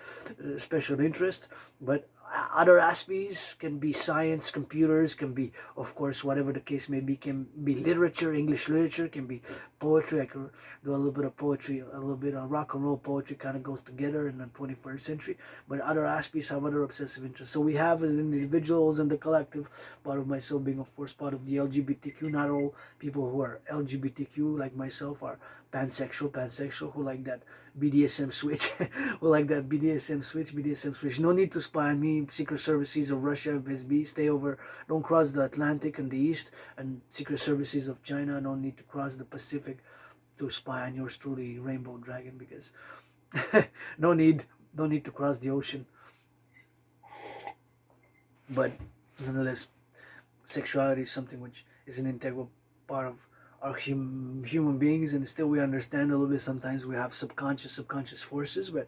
special interest. But other aspects can be science, computers, can be, of course, whatever the case may be, can be literature, English literature, can be poetry. I can do a little bit of poetry, a little bit of rock and roll poetry, kind of goes together in the 21st century. But other aspects have other obsessive interests. So we have as individuals and the collective, part of myself being, of course, part of the LGBTQ. Not all people who are LGBTQ like myself are pansexual, who like that BDSM switch, who like that BDSM switch. No need to spy on me, secret services of Russia, FSB, stay over, don't cross the Atlantic and the East, and secret services of China, don't need to cross the Pacific to spy on yours truly, Rainbow Dragon, because no need to cross the ocean. But nonetheless, sexuality is something which is an integral part of our human beings, and still we understand a little bit. Sometimes we have subconscious forces, but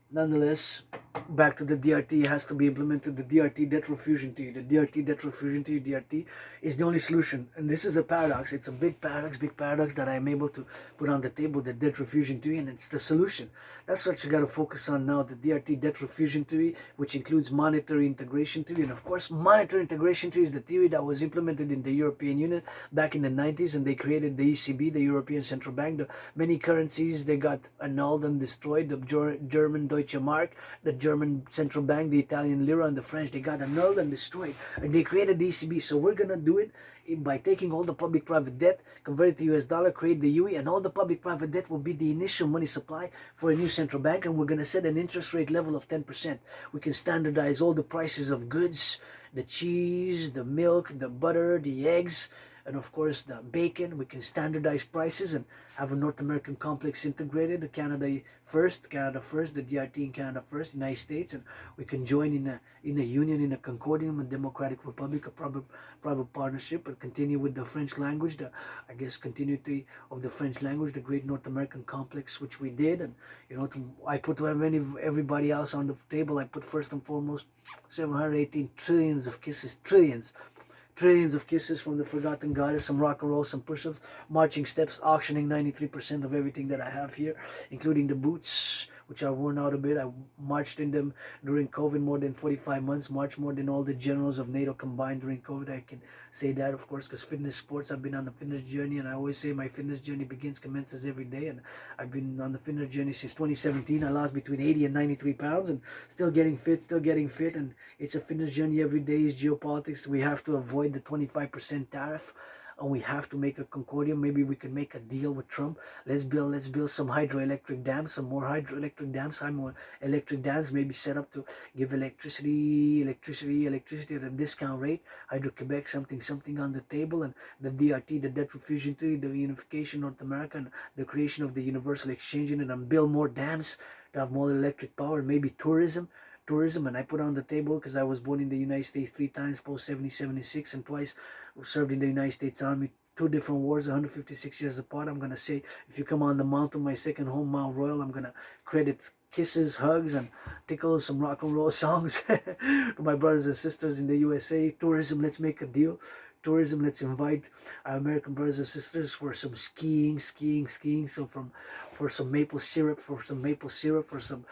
nonetheless, back to the DRT, it has to be implemented. The DRT, debt refusion theory. The DRT, debt refusion theory, DRT, is the only solution. And this is a paradox. It's a big paradox that I'm able to put on the table, the debt refusion theory, and it's the solution. That's what you got to focus on now, the DRT, debt refusion theory, which includes monetary integration theory. And of course, monetary integration theory is the theory that was implemented in the European Union back in the 90s, and they created the ECB, the European Central Bank. The many currencies, they got annulled and destroyed. The German Deutsche Mark, the German Central Bank, the Italian Lira, and the French, they got annulled and destroyed. And they created the ECB. So we're going to do it by taking all the public-private debt, convert it to US dollar, create the UE, and all the public-private debt will be the initial money supply for a new central bank, and we're going to set an interest rate level of 10%. We can standardize all the prices of goods, the cheese, the milk, the butter, the eggs, and of course the bacon. We can standardize prices and have a North American complex integrated. Canada first, the DRT in Canada first, United States, and we can join in a union, in a concordium, a democratic republic, a private partnership, but continue with the French language, the I guess continuity of the French language, the great North American complex, which we did. And I put everybody else on the table. I put first and foremost 718 trillions of kisses, trillions of kisses from the forgotten goddess, some rock and roll, some push-ups, marching steps, auctioning 93% of everything that I have here, including the boots, which are worn out a bit. I marched in them during COVID more than 45 months, marched more than all the generals of NATO combined during COVID. I can say that, of course, because fitness sports, I've been on a fitness journey, and I always say my fitness journey commences every day, and I've been on the fitness journey since 2017. I lost between 80 and 93 pounds, and still getting fit, and it's a fitness journey every day. Is geopolitics. We have to avoid the 25% tariff, and we have to make a concordium. Maybe we can make a deal with Trump. Let's build some hydroelectric dams, some more hydroelectric dams, some more electric dams, maybe set up to give electricity at a discount rate. Hydro-Quebec, something on the table, and the DRT, the debt refusion treaty, the unification North America, and the creation of the universal exchange unit, and build more dams to have more electric power, and maybe tourism. And I put on the table, because I was born in the United States 3 times post 76, and twice served in the United States Army, 2 different wars, 156 years apart. I'm gonna say, if you come on the mountain, my second home, Mount Royal, I'm gonna credit kisses, hugs, and tickles, some rock and roll songs to my brothers and sisters in the USA. Tourism, let's make a deal. Tourism, let's invite our American brothers and sisters for some skiing. So for some maple syrup, for some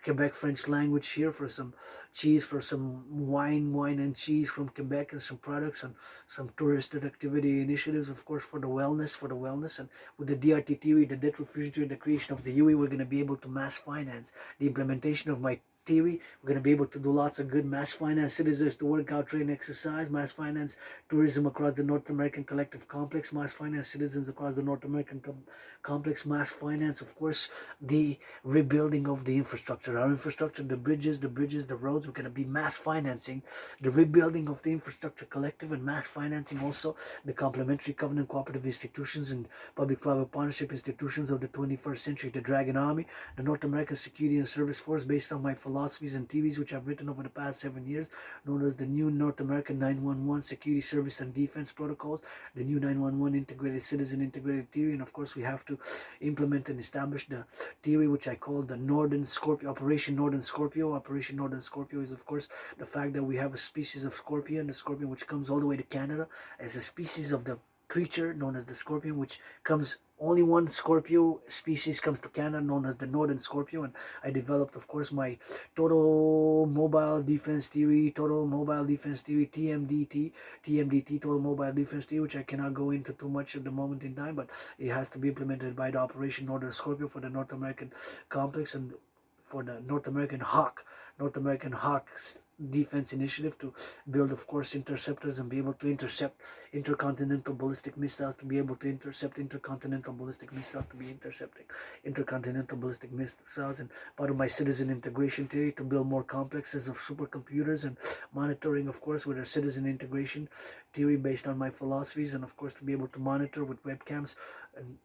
Quebec French language here, for some cheese, for some wine and cheese from Quebec, and some products, and some touristic activity initiatives, of course, for the wellness. And with the DRT theory, the debt refusion, the creation of the UE, we're going to be able to mass finance the implementation of my theory. We're going to be able to do lots of good, mass finance citizens to work out, train, exercise, mass finance tourism across the North American collective complex, mass finance citizens across the North American complex, mass finance, of course, the rebuilding of the infrastructure, our infrastructure, the bridges, the roads. We're going to be mass financing the rebuilding of the infrastructure collective, and mass financing also the complementary covenant cooperative institutions and public-private partnership institutions of the 21st century, the Dragon Army, the North American Security and Service Force, based on my philosophies and theories which I've written over the past 7 years, known as the new North American 911 Security Service and Defense Protocols, the new 911 Integrated Citizen Integrated Theory, and of course we have to implement and establish the theory which I call the Northern Scorpio, Operation Northern Scorpio. Operation Northern Scorpio is, of course, the fact that we have a species of scorpion, the scorpion which comes all the way to Canada, as a species of the creature known as the scorpion, which comes, only one Scorpio species comes to Canada, known as the Northern Scorpio. And I developed, of course, my Total Mobile Defense Theory, TMDT, Total Mobile Defense Theory, which I cannot go into too much at the moment in time, but it has to be implemented by the Operation Northern Scorpio for the North American complex, and for the North American Hawk defense initiative, to build, of course, interceptors and be able to intercept intercontinental ballistic missiles, to be able to intercept intercontinental ballistic missiles, to be intercepting intercontinental ballistic missiles. And part of my citizen integration theory, to build more complexes of supercomputers, and monitoring, of course, with a citizen integration theory based on my philosophies, and of course to be able to monitor with webcams, and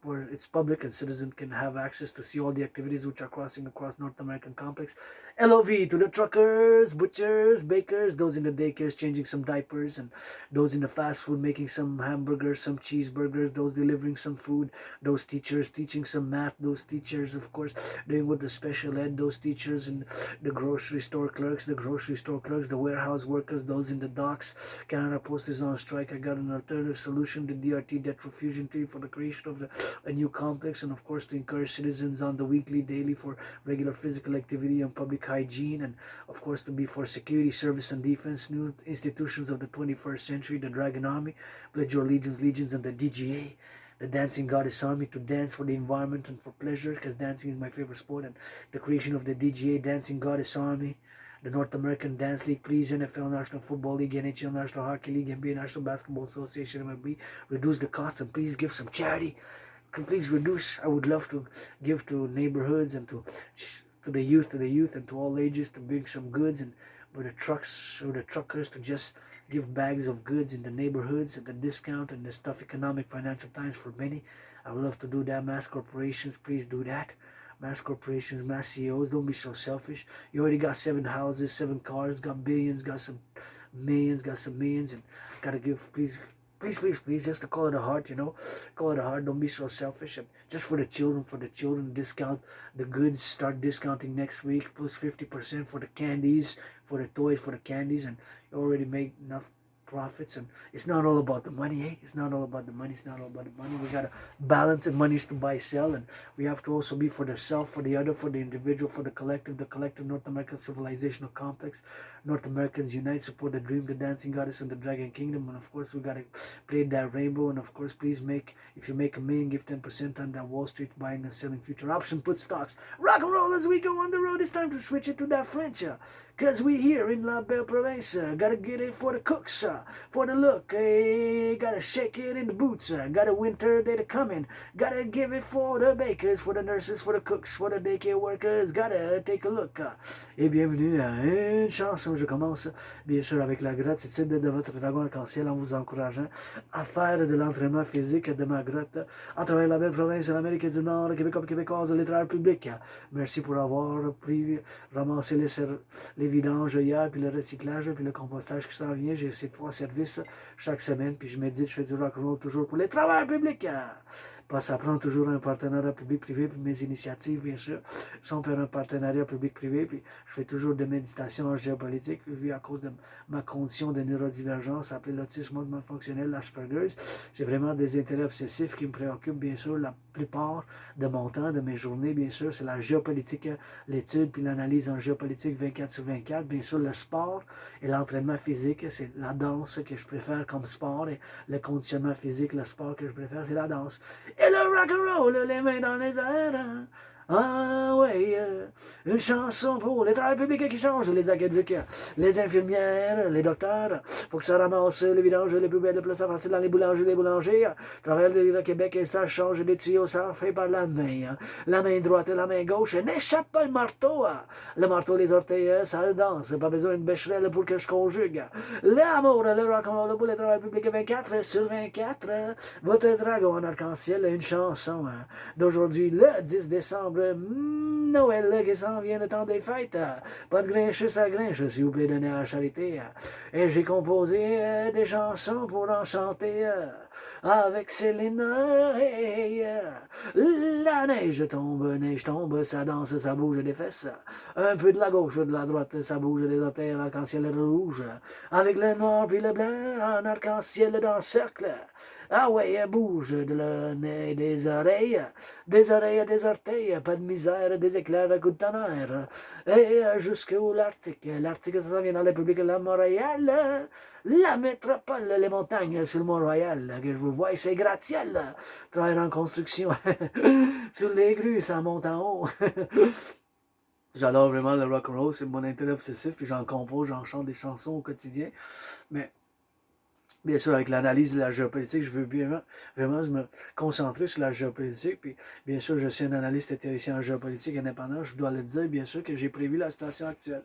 where it's public and citizens can have access to see all the activities which are crossing across North American complex. LOV to the truckers, butchers, bakers, those in the daycares changing some diapers, and those in the fast food making some hamburgers, some cheeseburgers, those delivering some food, those teachers teaching some math, those teachers, of course, doing with the special ed, those teachers, and the grocery store clerks, the warehouse workers, those in the docks. Canada Post is on strike. I got an alternative solution, the DRT, debt refusion theory, for the creation of a new complex, and of course to encourage citizens on the weekly, daily, for regular physical activity and public hygiene, and of course to be for security, service, and defense, new institutions of the 21st century, the Dragon Army, pledge your legions, and the DGA, the Dancing Goddess Army, to dance for the environment and for pleasure, because dancing is my favorite sport, and the creation of the DGA, Dancing Goddess Army, the North American Dance League, please, NFL, National Football League, NHL, National Hockey League, NBA, National Basketball Association, MLB, reduce the cost, and please give some charity. Please reduce. I would love to give to neighborhoods, and to the youth, and to all ages, to bring some goods, and with the trucks or the truckers to just give bags of goods in the neighborhoods at the discount and the tough economic financial times for many. I would love to do that. Mass corporations, please do that. Mass corporations, mass CEOs, don't be so selfish. You already got 7 houses, 7 cars, got billions, got some millions, and gotta give, please, just to call it a heart, call it a heart. Don't be so selfish. And just for the children, discount the goods. Start discounting next week, plus 50% for the candies, for the toys, for the candies, and you already made enough profits. And it's not all about the money, eh? It's not all about the money. It's not all about the money. We gotta balance the monies to buy, sell, and we have to also be for the self, for the other, for the individual, for the collective North American civilizational complex. North Americans unite, support the dream, the dancing goddess, and the dragon kingdom. And of course, we gotta play that rainbow. And of course, please if you make $1 million, give 10% on that Wall Street buying and selling future option put stocks. Rock and roll as we go on the road. It's time to switch it to that French, cause we here in La Belle Province. Gotta get it for the cooks. For the look, gotta shake it in the boots, gotta winter day to coming, gotta give it for the bakers, for the nurses, for the cooks, for the daycare workers, gotta take a look. Et bienvenue à une chanson. Je commence bien sûr avec la gratitude de votre dragon arc-en-ciel en vous encourageant à faire de l'entraînement physique de ma grotte à travers la belle province de l'Amérique du Nord, Québécois québécoises, les travailleurs publics. Merci pour avoir ramassé les vidanges hier, puis le recyclage, puis le compostage qui s'en vient. J'ai ces 3 services chaque semaine, puis je médite, je fais du rock'n'roll toujours pour les travailleurs publics. Ça prend toujours un partenariat public-privé, puis mes initiatives, bien sûr, sont pour un partenariat public-privé, puis je fais toujours des méditations en géopolitique, vu à cause de ma condition de neurodivergence, appelée l'autisme hautement fonctionnel, l'Asperger's. J'ai vraiment des intérêts obsessifs qui me préoccupent, bien sûr, la plupart de mon temps, de mes journées, bien sûr, c'est la géopolitique, l'étude, puis l'analyse en géopolitique 24/24, bien sûr, le sport et l'entraînement physique, c'est la danse que je préfère comme sport, et le conditionnement physique, le sport que je préfère, c'est la danse. Et le rock'n'roll, les mains dans les airs. Ah ouais, une chanson pour les travailleurs publics qui changent, les aqueducs, les infirmières, les docteurs, pour que ça ramasse les vidanges, les poubelles, le plus facile dans les boulangers, travers le Québec, et ça change des tuyaux, ça fait par la main droite et la main gauche, n'échappe pas le marteau, les orteils, ça danse, pas besoin de bécherelle pour que je conjugue, l'amour, le rock'n'roll pour les travailleurs publics 24/24, votre dragon en arc-en-ciel, une chanson d'aujourd'hui, le 10 décembre, Noël qui s'en vient, le temps des fêtes. Pas de grinche, ça grinche, s'il vous plaît, donnez à la charité. Et j'ai composé des chansons pour en chanter avec Céline. La neige tombe, ça danse, ça bouge des fesses. Un peu de la gauche, de la droite, ça bouge des orteils, l'arc-en-ciel rouge. Avec le noir puis le blanc, en arc-en-ciel dans le cercle. Ah ouais, elle bouge de le nez, des oreilles, des orteils, pas de misère, des éclairs à coups de tonnerre. Et jusqu'où l'Arctique, ça s'en vient dans la République de Montréal, la métropole, les montagnes sur le Mont-Royal, que je vous vois, c'est gratte-ciel, travailler en construction, sur les grues, ça monte en haut. J'adore vraiment le rock'n'roll, c'est mon intérêt obsessif, puis j'en compose, j'en chante des chansons au quotidien, mais bien sûr, avec l'analyse de la géopolitique, je veux vraiment me concentrer sur la géopolitique. Puis, bien sûr, je suis un analyste et théoricien en géopolitique indépendant. Je dois le dire, bien sûr, que j'ai prévu la situation actuelle.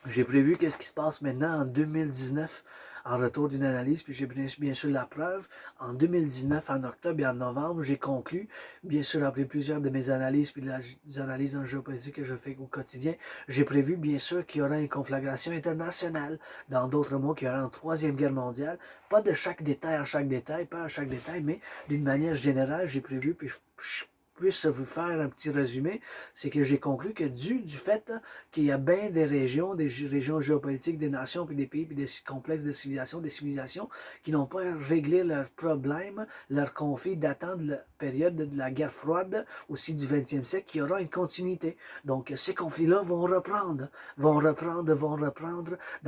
J'ai prévu qu'est-ce qui se passe maintenant en 2019 en retour d'une analyse, puis j'ai bien sûr la preuve. En 2019, en octobre et en novembre, j'ai conclu, bien sûr après plusieurs de mes analyses, puis des analyses en géopolitique que je fais au quotidien, j'ai prévu bien sûr qu'il y aura une conflagration internationale. Dans d'autres mots, qu'il y aura une 3e guerre mondiale. Pas de chaque détail en chaque détail, pas à chaque détail, mais d'une manière générale, j'ai prévu, puis je puisse vous faire un petit résumé, c'est que j'ai conclu que du fait qu'il y a bien des régions géopolitiques, des nations, puis des pays, puis des complexes de civilisations, des civilisations qui n'ont pas réglé leurs problèmes, leurs conflits datant de la période de la guerre froide, aussi du 20e siècle, qu'il y aura une continuité. Donc ces conflits-là vont reprendre dans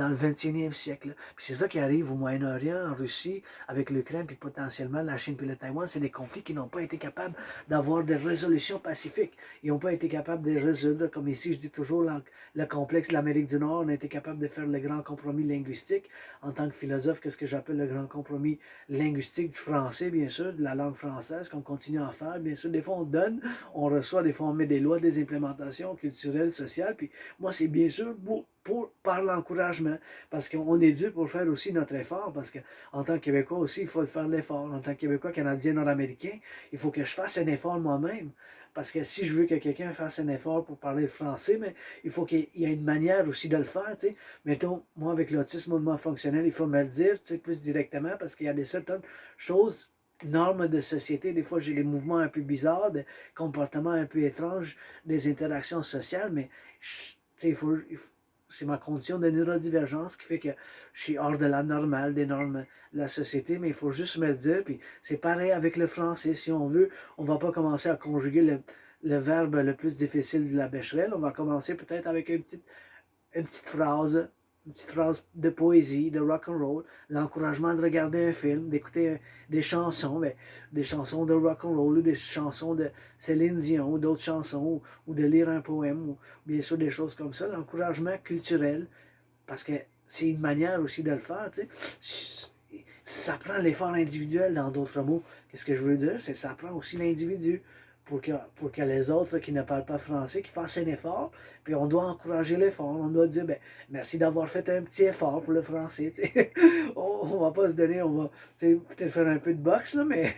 le 21e siècle. Puis c'est ça qui arrive au Moyen-Orient, en Russie, avec l'Ukraine, puis potentiellement la Chine, puis le Taïwan. C'est des conflits qui n'ont pas été capables d'avoir des résolutions pacifiques. Ils n'ont pas été capables de résoudre, comme ici je dis toujours, le complexe de l'Amérique du Nord. On a été capable de faire le grand compromis linguistique. En tant que philosophe, qu'est-ce que j'appelle le grand compromis linguistique du français, bien sûr, de la langue française, qu'on continue continue à en faire. Bien sûr, des fois, on donne, on reçoit, des fois, on met des lois, des implémentations culturelles, sociales. Puis moi, c'est bien sûr par l'encouragement, parce qu'on est dû pour faire aussi notre effort, parce qu'en tant que Québécois aussi, il faut le faire l'effort. En tant que Québécois, Canadien, Nord-Américain, il faut que je fasse un effort moi-même. Parce que si je veux que quelqu'un fasse un effort pour parler le français, mais il faut qu'il y ait une manière aussi de le faire, tu sais. Mettons, moi, avec l'autisme hautement fonctionnel, il faut me le dire, tu sais, plus directement, parce qu'il y a des certaines choses, normes de société. Des fois, j'ai des mouvements un peu bizarres, des comportements un peu étranges, des interactions sociales, mais, tu sais, c'est ma condition de neurodivergence qui fait que je suis hors de la normale, des normes de la société, mais il faut juste me le dire. Puis c'est pareil avec le français. Si on veut, on va pas commencer à conjuguer le verbe le plus difficile de la Becherelle. On va commencer peut-être avec une petite phrase de poésie, de rock and roll, l'encouragement de regarder un film, d'écouter des chansons, mais des chansons de rock and roll, ou des chansons de Céline Dion, ou d'autres chansons, ou de lire un poème, ou bien sûr des choses comme ça, l'encouragement culturel, parce que c'est une manière aussi de le faire, tu sais. Ça prend l'effort individuel, dans d'autres mots. Qu'est-ce que je veux dire? C'est que ça prend aussi l'individu pour que les autres qui ne parlent pas français, qui fassent un effort, puis on doit encourager l'effort. On doit dire, ben, merci d'avoir fait un petit effort pour le français. On ne va pas se donner, on va peut-être faire un peu de boxe, là, mais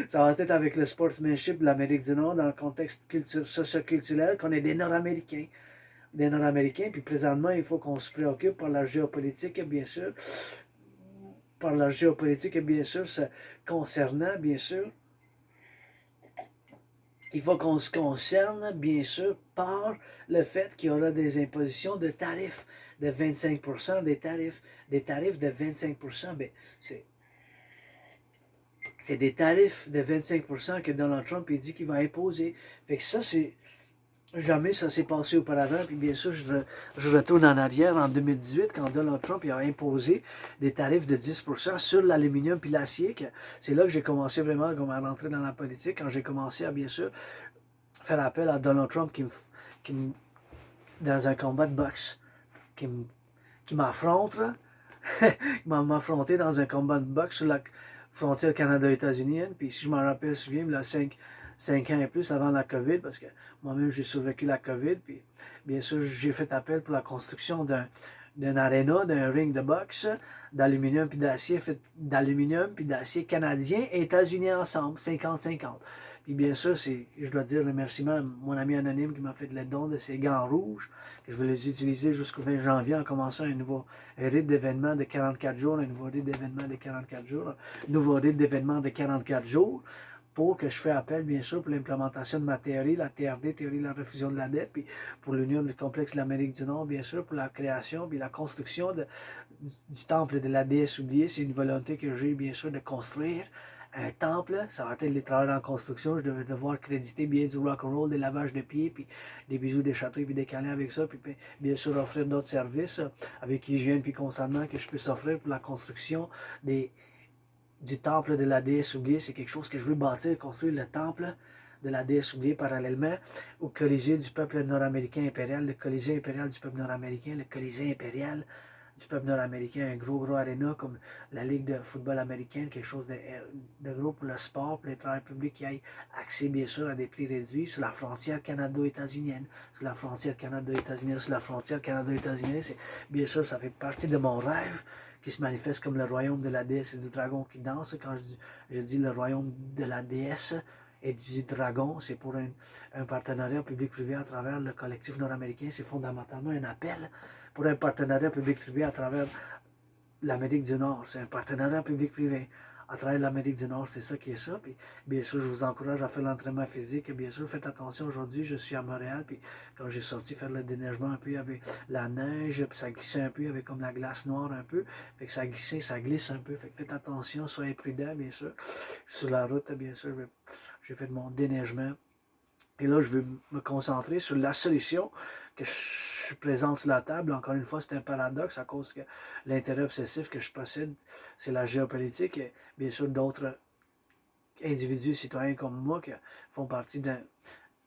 ça va être avec le sportsmanship de l'Amérique du Nord, dans le contexte socioculturel, qu'on est des Nord-Américains. Des Nord-Américains, puis présentement, il faut qu'on se préoccupe par la géopolitique, bien sûr, bien sûr, concernant, bien sûr, il faut qu'on se concerne, bien sûr, par le fait qu'il y aura des impositions de tarifs de 25%, des tarifs de 25%. Ben, c'est des tarifs de 25% que Donald Trump il dit qu'il va imposer. Fait que ça, c'est jamais ça s'est passé auparavant. Puis bien sûr, je retourne en arrière en 2018, quand Donald Trump il a imposé des tarifs de 10% sur l'aluminium puis l'acier. C'est là que j'ai commencé vraiment à rentrer dans la politique, quand j'ai commencé à, bien sûr, faire appel à Donald Trump qui dans un combat de boxe, qui m'affronte, qui m'a affronté dans un combat de boxe sur la frontière Canada-États-Unis. Puis si je m'en rappelle, je me souviens, 5 ans et plus avant la COVID, parce que moi-même j'ai survécu la COVID. Puis bien sûr, j'ai fait appel pour la construction d'un aréna, d'un ring de boxe d'aluminium puis d'acier, fait d'aluminium puis d'acier canadien et états-unis ensemble, 50-50. Puis bien sûr, je dois dire le remerciement à mon ami anonyme qui m'a fait le don de ces gants rouges, que je vais les utiliser jusqu'au 20 janvier en commençant un nouveau rite d'événement de 44 jours, un nouveau rite d'événement de 44 jours, un nouveau rite d'événement de 44 jours, pour que je fais appel, bien sûr, pour l'implémentation de ma théorie, la TRD, théorie de la refusion de la dette, puis pour l'union du complexe de l'Amérique du Nord, bien sûr, pour la création, puis la construction du temple de la déesse oubliée. C'est une volonté que j'ai, bien sûr, de construire un temple. Ça va être les travailleurs en construction. Je vais devoir créditer bien du rock'n'roll, des lavages de pieds, puis des bijoux, des châteaux, puis des câlins avec ça, puis bien sûr offrir d'autres services avec hygiène puis consentement que je puisse offrir pour la construction du temple de la déesse oubliée. C'est quelque chose que je veux bâtir, construire le temple de la déesse oubliée parallèlement au Colisée du peuple nord-américain impérial, le Colisée impérial du peuple nord-américain, le Colisée impérial du peuple nord-américain, un gros aréna comme la Ligue de football américaine, quelque chose de gros pour le sport, pour les travailleurs publics qui aient accès bien sûr à des prix réduits sur la frontière canado-états-unienne, sur la frontière canado-états-unienne, sur la frontière canado-états-unienne. Bien sûr, ça fait partie de mon rêve qui se manifeste comme le royaume de la déesse et du dragon qui danse. Quand je dis le royaume de la déesse et du dragon, c'est pour un partenariat public-privé à travers le collectif nord-américain. C'est fondamentalement un appel pour un partenariat public-privé à travers l'Amérique du Nord. C'est un partenariat public-privé à travers l'Amérique du Nord. C'est ça qui est ça. Puis, bien sûr, je vous encourage à faire l'entraînement physique. Bien sûr, faites attention. Aujourd'hui, je suis à Montréal. Puis, quand j'ai sorti faire le déneigement un peu, il y avait la neige. Puis, ça glissait un peu. Il y avait comme la glace noire un peu. Fait que ça glissait, ça glisse un peu. Fait que faites attention. Soyez prudents, bien sûr. Sur la route, bien sûr, j'ai fait mon déneigement. Et là, je vais me concentrer sur la solution que je présente sur la table. Encore une fois, c'est un paradoxe à cause que l'intérêt obsessif que je possède, c'est la géopolitique et bien sûr d'autres individus citoyens comme moi qui font partie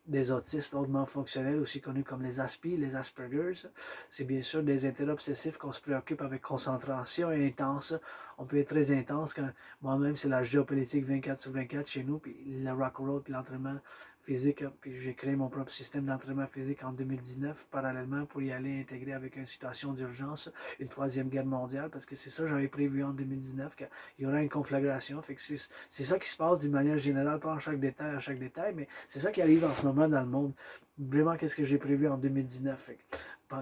des autistes hautement fonctionnels, aussi connus comme les Aspi, les Aspergers. C'est bien sûr des intérêts obsessifs qu'on se préoccupe avec concentration et intense. On peut être très intense quand moi-même, c'est la géopolitique 24/24 chez nous, puis le rock'n'roll, puis l'entraînement physique. Puis j'ai créé mon propre système d'entraînement physique en 2019, parallèlement, pour y aller intégrer avec une situation d'urgence, une troisième guerre mondiale, parce que c'est ça que j'avais prévu en 2019, qu'il y aurait une conflagration. Fait que c'est ça qui se passe d'une manière générale, pas en chaque détail, mais c'est ça qui arrive en ce moment dans le monde. Vraiment, qu'est-ce que j'ai prévu en 2019. Fait que,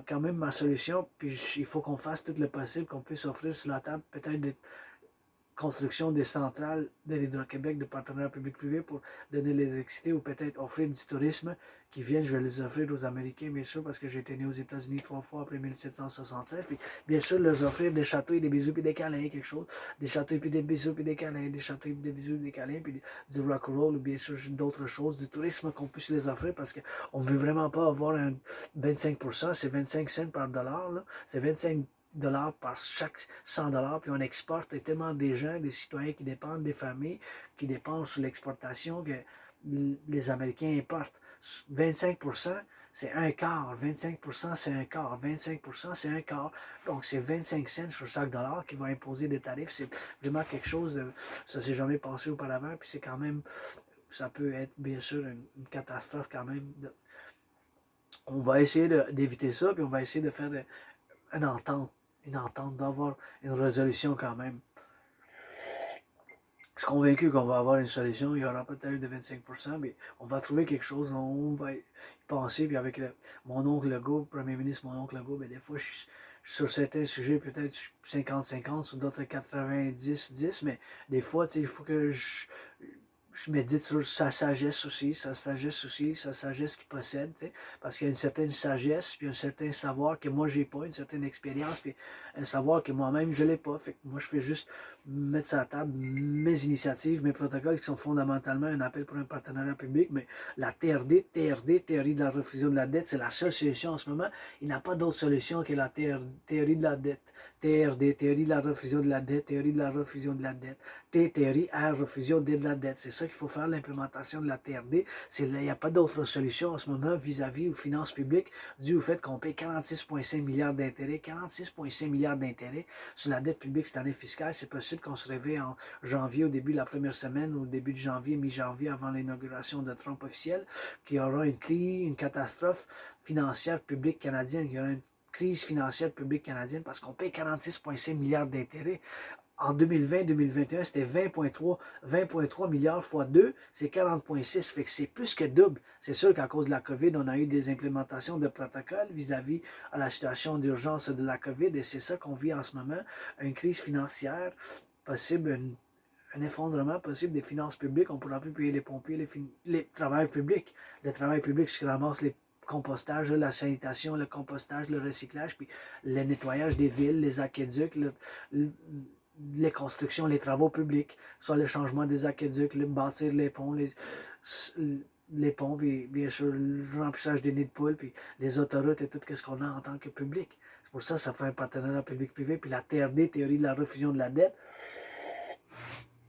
quand même, ma solution, puis il faut qu'on fasse tout le possible, qu'on puisse offrir sur la table peut-être des construction des centrales de l'Hydro-Québec, de partenariats public-privé pour donner l'électricité ou peut-être offrir du tourisme qui viennent. Je vais les offrir aux Américains, bien sûr, parce que j'ai été né aux États-Unis 3 fois après 1776. Puis, bien sûr, leur offrir des châteaux et des bisous puis des câlins, quelque chose. Des châteaux et puis des bisous puis des câlins, des châteaux et puis des bisous et des câlins, puis du rock'n'roll ou bien sûr d'autres choses, du tourisme qu'on puisse les offrir parce qu'on ne veut vraiment pas avoir un 25%, c'est 25 cents par dollar, là. C'est 25 dollars par chaque 100 dollars, puis on exporte. Il y a tellement des gens, des citoyens qui dépendent, des familles qui dépendent sur l'exportation que les Américains importent. 25%, c'est un quart. 25%, c'est un quart. 25%, c'est un quart. Donc, c'est 25 cents sur chaque dollar qui va imposer des tarifs. C'est vraiment quelque chose de... Ça s'est jamais passé auparavant, puis c'est quand même... Ça peut être, bien sûr, une catastrophe quand même. On va essayer d'éviter ça, puis on va essayer de faire une entente, d'avoir une résolution quand même. Je suis convaincu qu'on va avoir une solution. Il y aura peut-être de 25%, mais on va trouver quelque chose. On va y penser. Puis avec mon oncle Legault, Premier ministre, mon oncle Legault, ben des fois, sur certains sujets, peut-être 50-50, sur d'autres 90-10, mais des fois, il faut que je médite sur sa sagesse aussi, sa sagesse qu'il possède, parce qu'il y a une certaine sagesse, puis un certain savoir que moi j'ai pas, une certaine expérience, puis un savoir que moi-même je l'ai pas. Fait que moi je fais juste mettre sur la table mes initiatives, mes protocoles qui sont fondamentalement un appel pour un partenariat public, mais la théorie de la refusion de la dette, c'est la seule solution en ce moment. Il n'y a pas d'autre solution que la théorie de la dette. Théorie de la refusion de la dette, théorie de la refusion de la dette. Théorie à refusion de la dette. C'est ça qu'il faut faire, l'implémentation de la TRD. Il n'y a pas d'autre solution en ce moment vis-à-vis aux finances publiques dû au fait qu'on paye 46,5 milliards d'intérêts. 46,5 milliards d'intérêts sur la dette publique cette année fiscale. C'est possible qu'on se réveille en janvier, au début de la première semaine, ou au début de janvier, mi-janvier, avant l'inauguration de Trump officielle, qu'il y aura une catastrophe financière publique canadienne, qu'il y aura une crise financière publique canadienne parce qu'on paye 46,5 milliards d'intérêts. En 2020-2021, c'était 20,3 milliards fois 2, c'est 40,6. Fait que c'est plus que double. C'est sûr qu'à cause de la COVID, on a eu des implémentations de protocoles vis-à-vis à la situation d'urgence de la COVID et c'est ça qu'on vit en ce moment, une crise financière possible, un effondrement possible des finances publiques. On ne pourra plus payer les pompiers, les travailleurs publics. Le travail public, ce qui ramasse les compostages, la sanitation, le compostage, le recyclage, puis le nettoyage des villes, les aqueducs, les constructions, les travaux publics, soit le changement des aqueducs, bâtir les ponts, puis bien sûr le remplissage des nids de poules, puis les autoroutes et tout ce qu'on a en tant que public. C'est pour ça que ça prend un partenariat public-privé, puis la TRD, théorie de la refusion de la dette,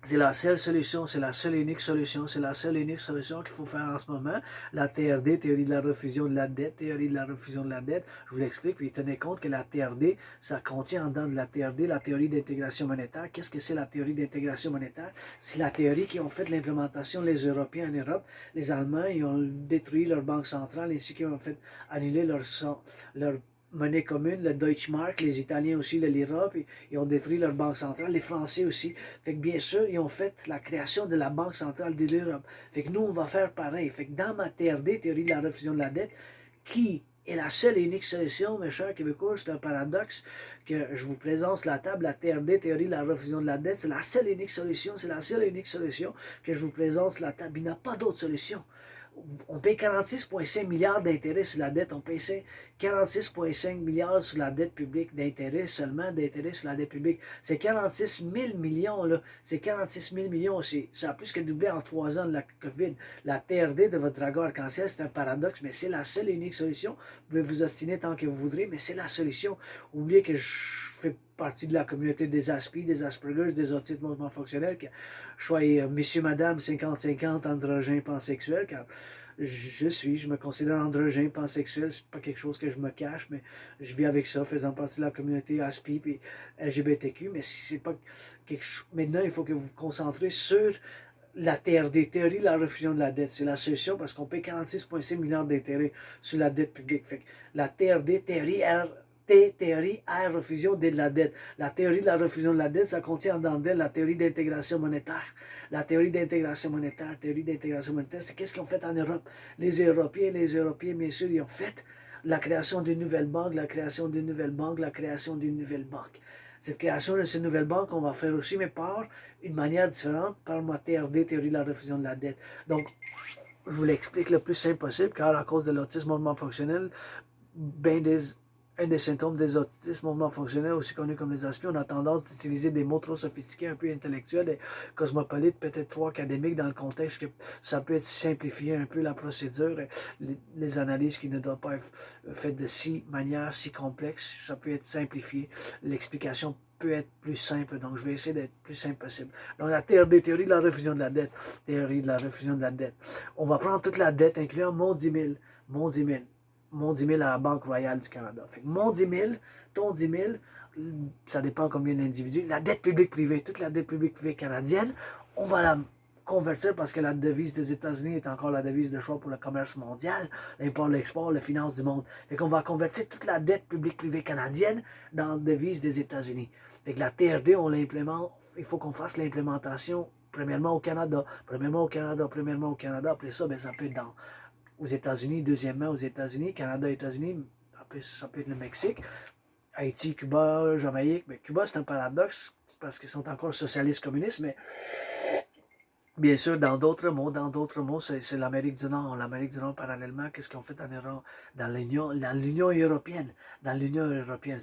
c'est la seule solution, c'est la seule et unique solution, c'est la seule et unique solution qu'il faut faire en ce moment. La TRD, théorie de la refusion de la dette, théorie de la refusion de la dette, je vous l'explique, puis tenez compte que la TRD, ça contient en dedans de la TRD la théorie d'intégration monétaire. Qu'est-ce que c'est la théorie d'intégration monétaire? C'est la théorie qui ont fait l'implémentation les Européens en Europe. Les Allemands, ils ont détruit leur banque centrale, ainsi qu'ils ont fait annuler leur monnaie commune, le Deutschmark, les Italiens aussi, le lira, puis ils ont détruit leur banque centrale, les Français aussi. Fait que bien sûr, ils ont fait la création de la banque centrale de l'Europe. Fait que nous, on va faire pareil. Fait que dans ma TRD, théorie de la refusion de la dette, qui est la seule et unique solution, mes chers Québécois, c'est un paradoxe que je vous présente sur la table, la TRD, théorie de la refusion de la dette, c'est la seule et unique solution, c'est la seule et unique solution que je vous présente sur la table. Il n'y a pas d'autre solution. On paye 46,5 milliards d'intérêts sur la dette. On paye 46,5 milliards sur la dette publique d'intérêts, seulement d'intérêts sur la dette publique. C'est 46 000 millions, là. C'est 46 000 millions. Ça a plus que doublé en 3 ans de la COVID. La TRD de votre dragon arc-en-ciel, c'est un paradoxe, mais c'est la seule et unique solution. Vous pouvez vous ostiner tant que vous voudrez, mais c'est la solution. Oubliez que je fais partie de la communauté des Aspi, des Aspergers, des autistes mouvement fonctionnels, que je sois monsieur, madame, 50-50, androgène, pansexuel, car je me considère androgyne, pansexuel, c'est pas quelque chose que je me cache, mais je vis avec ça, faisant partie de la communauté ASPI et LGBTQ, mais si c'est pas quelque chose... Maintenant, il faut que vous vous concentrez sur la TRD, théorie de la refusion de la dette. C'est la solution parce qu'on paye 46,6 milliards d'intérêts sur la dette publique. Fait que la TRD, théorie R, refusion de la dette. La théorie de la refusion de la dette, ça contient dans d'elle la théorie d'intégration monétaire. La théorie d'intégration monétaire, c'est qu'est-ce qu'ils ont fait en Europe. Les Européens, bien sûr, ils ont fait la création d'une nouvelle banque, la création d'une nouvelle banque, la création d'une nouvelle banque. Cette création de cette nouvelle banque, on va faire aussi, mais par une manière différente, par ma TRD, théorie de la refusion de la dette. Donc, je vous l'explique le plus simple possible, car à cause de l'autisme mouvement fonctionnel, un des symptômes des autismes mouvement fonctionnel, aussi connu comme les aspics, on a tendance d'utiliser des mots trop sophistiqués, un peu intellectuels et cosmopolites, peut-être trop académiques dans le contexte que ça peut être simplifier un peu la procédure, les analyses qui ne doivent pas être faites de manière si complexe, ça peut être simplifié, l'explication peut être plus simple, donc je vais essayer d'être plus simple possible. Donc la TRD, théorie de la refusion de la dette, théorie de la refusion de la dette. On va prendre toute la dette, incluant mon 10 000, mon 10 000 à la Banque royale du Canada. Fait que mon 10 000, ton 10 000, ça dépend combien d'individus. La dette publique privée, toute la dette publique privée canadienne, on va la convertir parce que la devise des États-Unis est encore la devise de choix pour le commerce mondial, l'import, l'export, la finance du monde. Fait qu'on va convertir toute la dette publique privée canadienne dans la devise des États-Unis. Fait que la TRD, on l'implémente, il faut qu'on fasse l'implémentation premièrement au Canada, après ça, ben, ça peut être aux États-Unis, deuxièmement aux États-Unis, Canada, États-Unis, après ça peut être le Mexique, Haïti, Cuba, Jamaïque. Mais Cuba, c'est un paradoxe parce qu'ils sont encore socialistes communistes, mais bien sûr, dans d'autres mots, c'est l'Amérique du Nord. L'Amérique du Nord, parallèlement, qu'est-ce qu'on fait dans l'Union européenne? Dans l'Union européenne,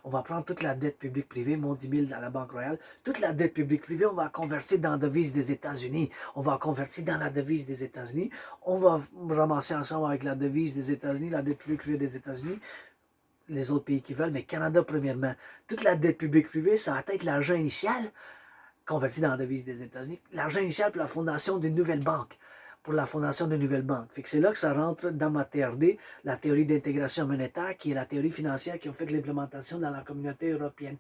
on va prendre toute la dette publique privée, mon 10 000 à la Banque royale, toute la dette publique privée, on va convertir dans la devise des États-Unis. On va convertir dans la devise des États-Unis. On va ramasser ensemble avec la devise des États-Unis, la dette publique privée des États-Unis, les autres pays qui veulent, mais Canada premièrement. Toute la dette publique privée, ça va être l'argent initial converti dans la devise des États-Unis, l'argent initial pour la fondation d'une nouvelle banque. Fait que c'est là que ça rentre dans ma TRD, la théorie d'intégration monétaire, qui est la théorie financière qui a fait l'implémentation dans la communauté européenne.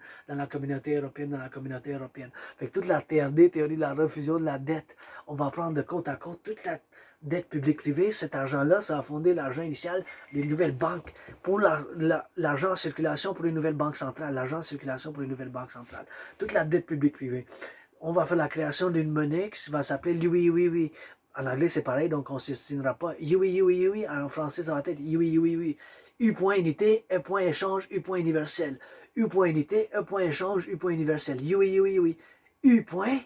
Fait que toute la TRD, théorie de la refusion de la dette, on va prendre de côte à côte toute la dette publique-privée. Cet argent-là, ça a fondé l'argent initial d'une nouvelle banque pour l'argent en circulation pour une nouvelle banque centrale. Toute la dette publique-privée. On va faire la création d'une monnaie qui va s'appeler l'UI. En anglais, c'est pareil, donc on ne s'obstinera pas. UI. En français, ça va être UI. U point unité, E point échange, U point universel. U point unité, E point échange, U point universel. UI. U point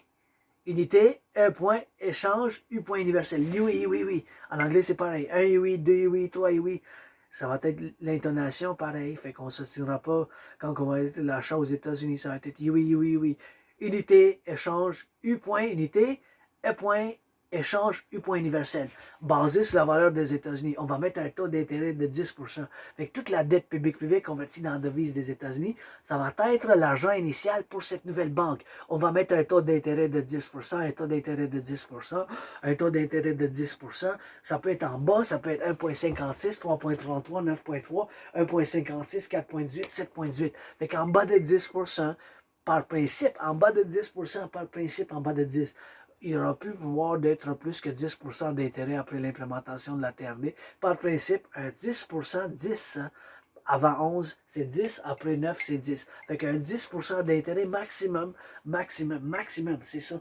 unité, E point échange, U point universel. UI. En anglais, c'est pareil. 1 UI, 2 UI, 3 UI. Ça va être l'intonation pareil, fait qu'on ne s'obstinera pas quand on va être l'achat aux États-Unis. Ça va être UI. Unité, échange, U point unité, E point échange, U point universel. Basé sur la valeur des États-Unis, on va mettre un taux d'intérêt de 10%. Fait que toute la dette publique privée convertie dans la devise des États-Unis, ça va être l'argent initial pour cette nouvelle banque. On va mettre un taux d'intérêt de 10%, un taux d'intérêt de 10%, ça peut être en bas, ça peut être 1,56, 3,33, 9,3, 1,56, 4,18, 7,18. Fait qu'en bas de 10%, par principe, en bas de 10%, il aura pu pouvoir d'être plus que 10% d'intérêt après l'implémentation de la TRD. Par principe, un 10%, 10 avant 11, c'est 10, après 9, c'est 10. Fait qu'un 10% d'intérêt maximum, c'est ça.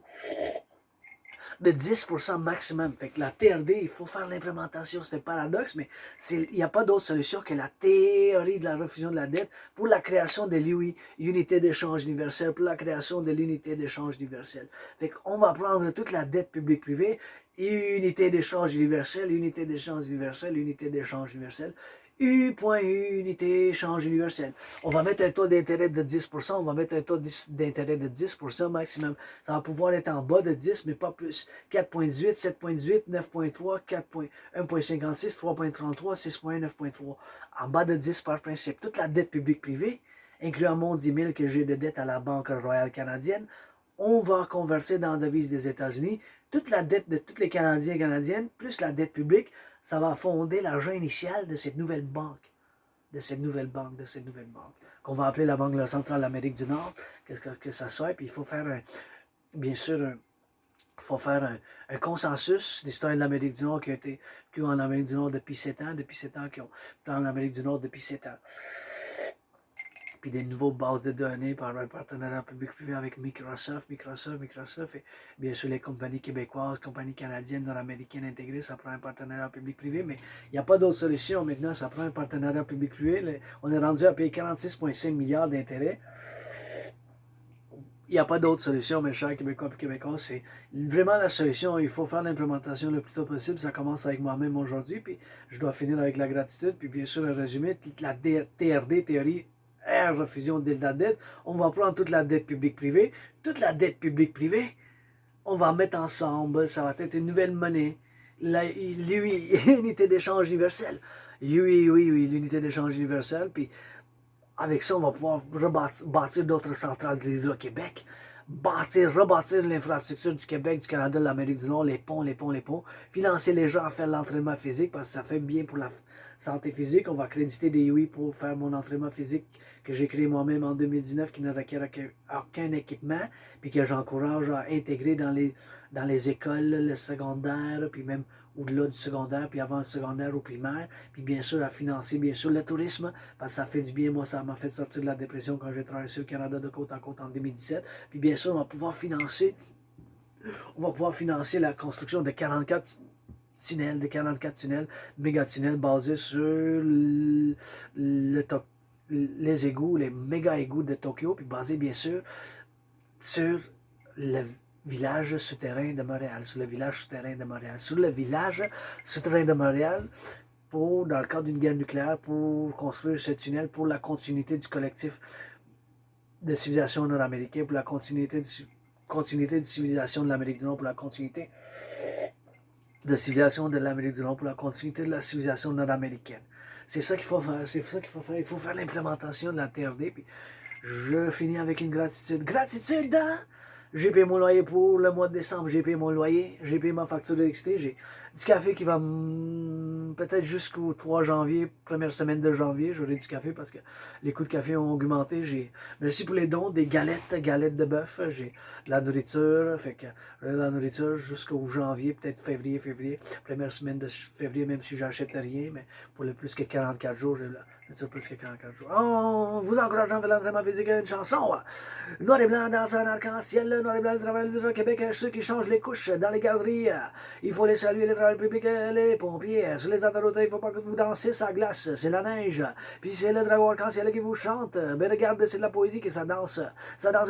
De 10% maximum. Fait que la TRD, il faut faire l'implémentation. C'est un paradoxe, mais il n'y a pas d'autre solution que la théorie de la refusion de la dette pour la création de l'UI, unité d'échange universelle, pour la création de l'unité d'échange universelle. Fait qu'on va prendre toute la dette publique-privée, unité d'échange universelle, U point unité échange universel. On va mettre un taux d'intérêt de 10%, on va mettre un taux d'intérêt de 10% maximum. Ça va pouvoir être en bas de 10, mais pas plus. 4,18, 7,18, 9,3, 1,56, 3,33, 6,1, 9,3. En bas de 10 par principe. Toute la dette publique privée, incluant mon 10 000 que j'ai de dette à la Banque royale canadienne, on va convertir dans la devise des États-Unis. Toute la dette de tous les Canadiens et Canadiennes, plus la dette publique, ça va fonder l'argent initial de cette nouvelle banque. De cette nouvelle banque, qu'on va appeler la Banque centrale d'Amérique du Nord, que ça soit. Puis il faut faire, bien sûr, il faut faire un consensus des citoyens de l'Amérique du Nord qui ont en Amérique du Nord depuis 7 ans, qui ont en Amérique du Nord depuis 7 ans. Puis des nouvelles bases de données par un partenariat public-privé avec Microsoft, et bien sûr les compagnies québécoises, compagnies canadiennes, nord-américaines intégrées, ça prend un partenariat public-privé, mais il n'y a pas d'autre solution maintenant, ça prend un partenariat public-privé. On est rendu à payer 46,5 milliards d'intérêts. Il n'y a pas d'autre solution, mes chers Québécois et Québécoises. C'est vraiment la solution. Il faut faire l'implémentation le plus tôt possible. Ça commence avec moi-même aujourd'hui, puis je dois finir avec la gratitude, puis bien sûr un résumé, la TRD, théorie refusion de la dette. On va prendre toute la dette publique-privée. Toute la dette publique-privée, on va mettre ensemble. Ça va être une nouvelle monnaie. L'unité d'échange universelle. Oui, l'unité d'échange universelle. Puis avec ça, on va pouvoir bâtir d'autres centrales de l'Hydro-Québec, rebâtir l'infrastructure du Québec, du Canada, de l'Amérique du Nord, les ponts, financer les gens à faire l'entraînement physique parce que ça fait bien pour la santé physique. On va créditer des UI pour faire mon entraînement physique que j'ai créé moi-même en 2019 qui ne requiert aucun équipement puis que j'encourage à intégrer dans les écoles, le secondaire, puis même au-delà du secondaire, puis avant le secondaire au primaire, puis bien sûr à financer bien sûr le tourisme, parce que ça fait du bien. Moi, ça m'a fait sortir de la dépression quand j'ai traversé le Canada de côte à côte en 2017. Puis bien sûr, on va pouvoir financer la construction de 44 tunnels, méga-tunnels basés sur les égouts, les méga-égouts de Tokyo, puis basés bien sûr sur le village souterrain de Montréal, sur le village souterrain de Montréal, dans le cadre d'une guerre nucléaire, pour construire ce tunnel pour la continuité du collectif de civilisation nord-américaine, pour la continuité de civilisation de l'Amérique du Nord, pour la continuité de civilisation de l'Amérique du Nord, pour la continuité de la civilisation nord-américaine. C'est ça qu'il faut faire. Il faut faire l'implémentation de la TRD. Puis je finis avec une gratitude. Gratitude, hein? J'ai payé mon loyer pour le mois de décembre, j'ai payé mon loyer, j'ai payé ma facture d'électricité, j'ai du café qui va peut-être jusqu'au 3 janvier, première semaine de janvier, j'aurai du café parce que les coûts de café ont augmenté. Merci pour les dons, des galettes de bœuf, j'ai de la nourriture, fait que de la nourriture jusqu'au janvier, peut-être février, première semaine de février, même si j'achète rien, mais pour le plus que 44 jours, j'ai plus que 44 jours. En vous encourageant à faire l'entraînement physique, une chanson, noir et blanc dans un arc-en-ciel, noir et blanc, le travail du Québec, ceux qui changent les couches dans les garderies, il faut les saluer, les travailleurs publics, les pompiers, sur les autoroutes, il ne faut pas que vous dansez sa glace, c'est la neige, puis c'est le dragon arc-en-ciel qui vous chante, ben regarde, c'est de la poésie que ça danse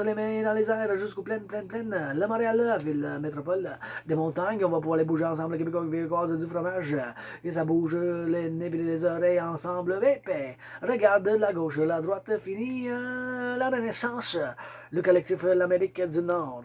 les mains dans les airs jusqu'aux plaines, le Montréal, la ville métropole des montagnes, on va pouvoir les bouger ensemble, les Québécois, Québécoises, du fromage, et ça bouge les nez et les oreilles ensemble, regarde la gauche, la droite, fini la Renaissance, le collectif l'Amérique du Nord.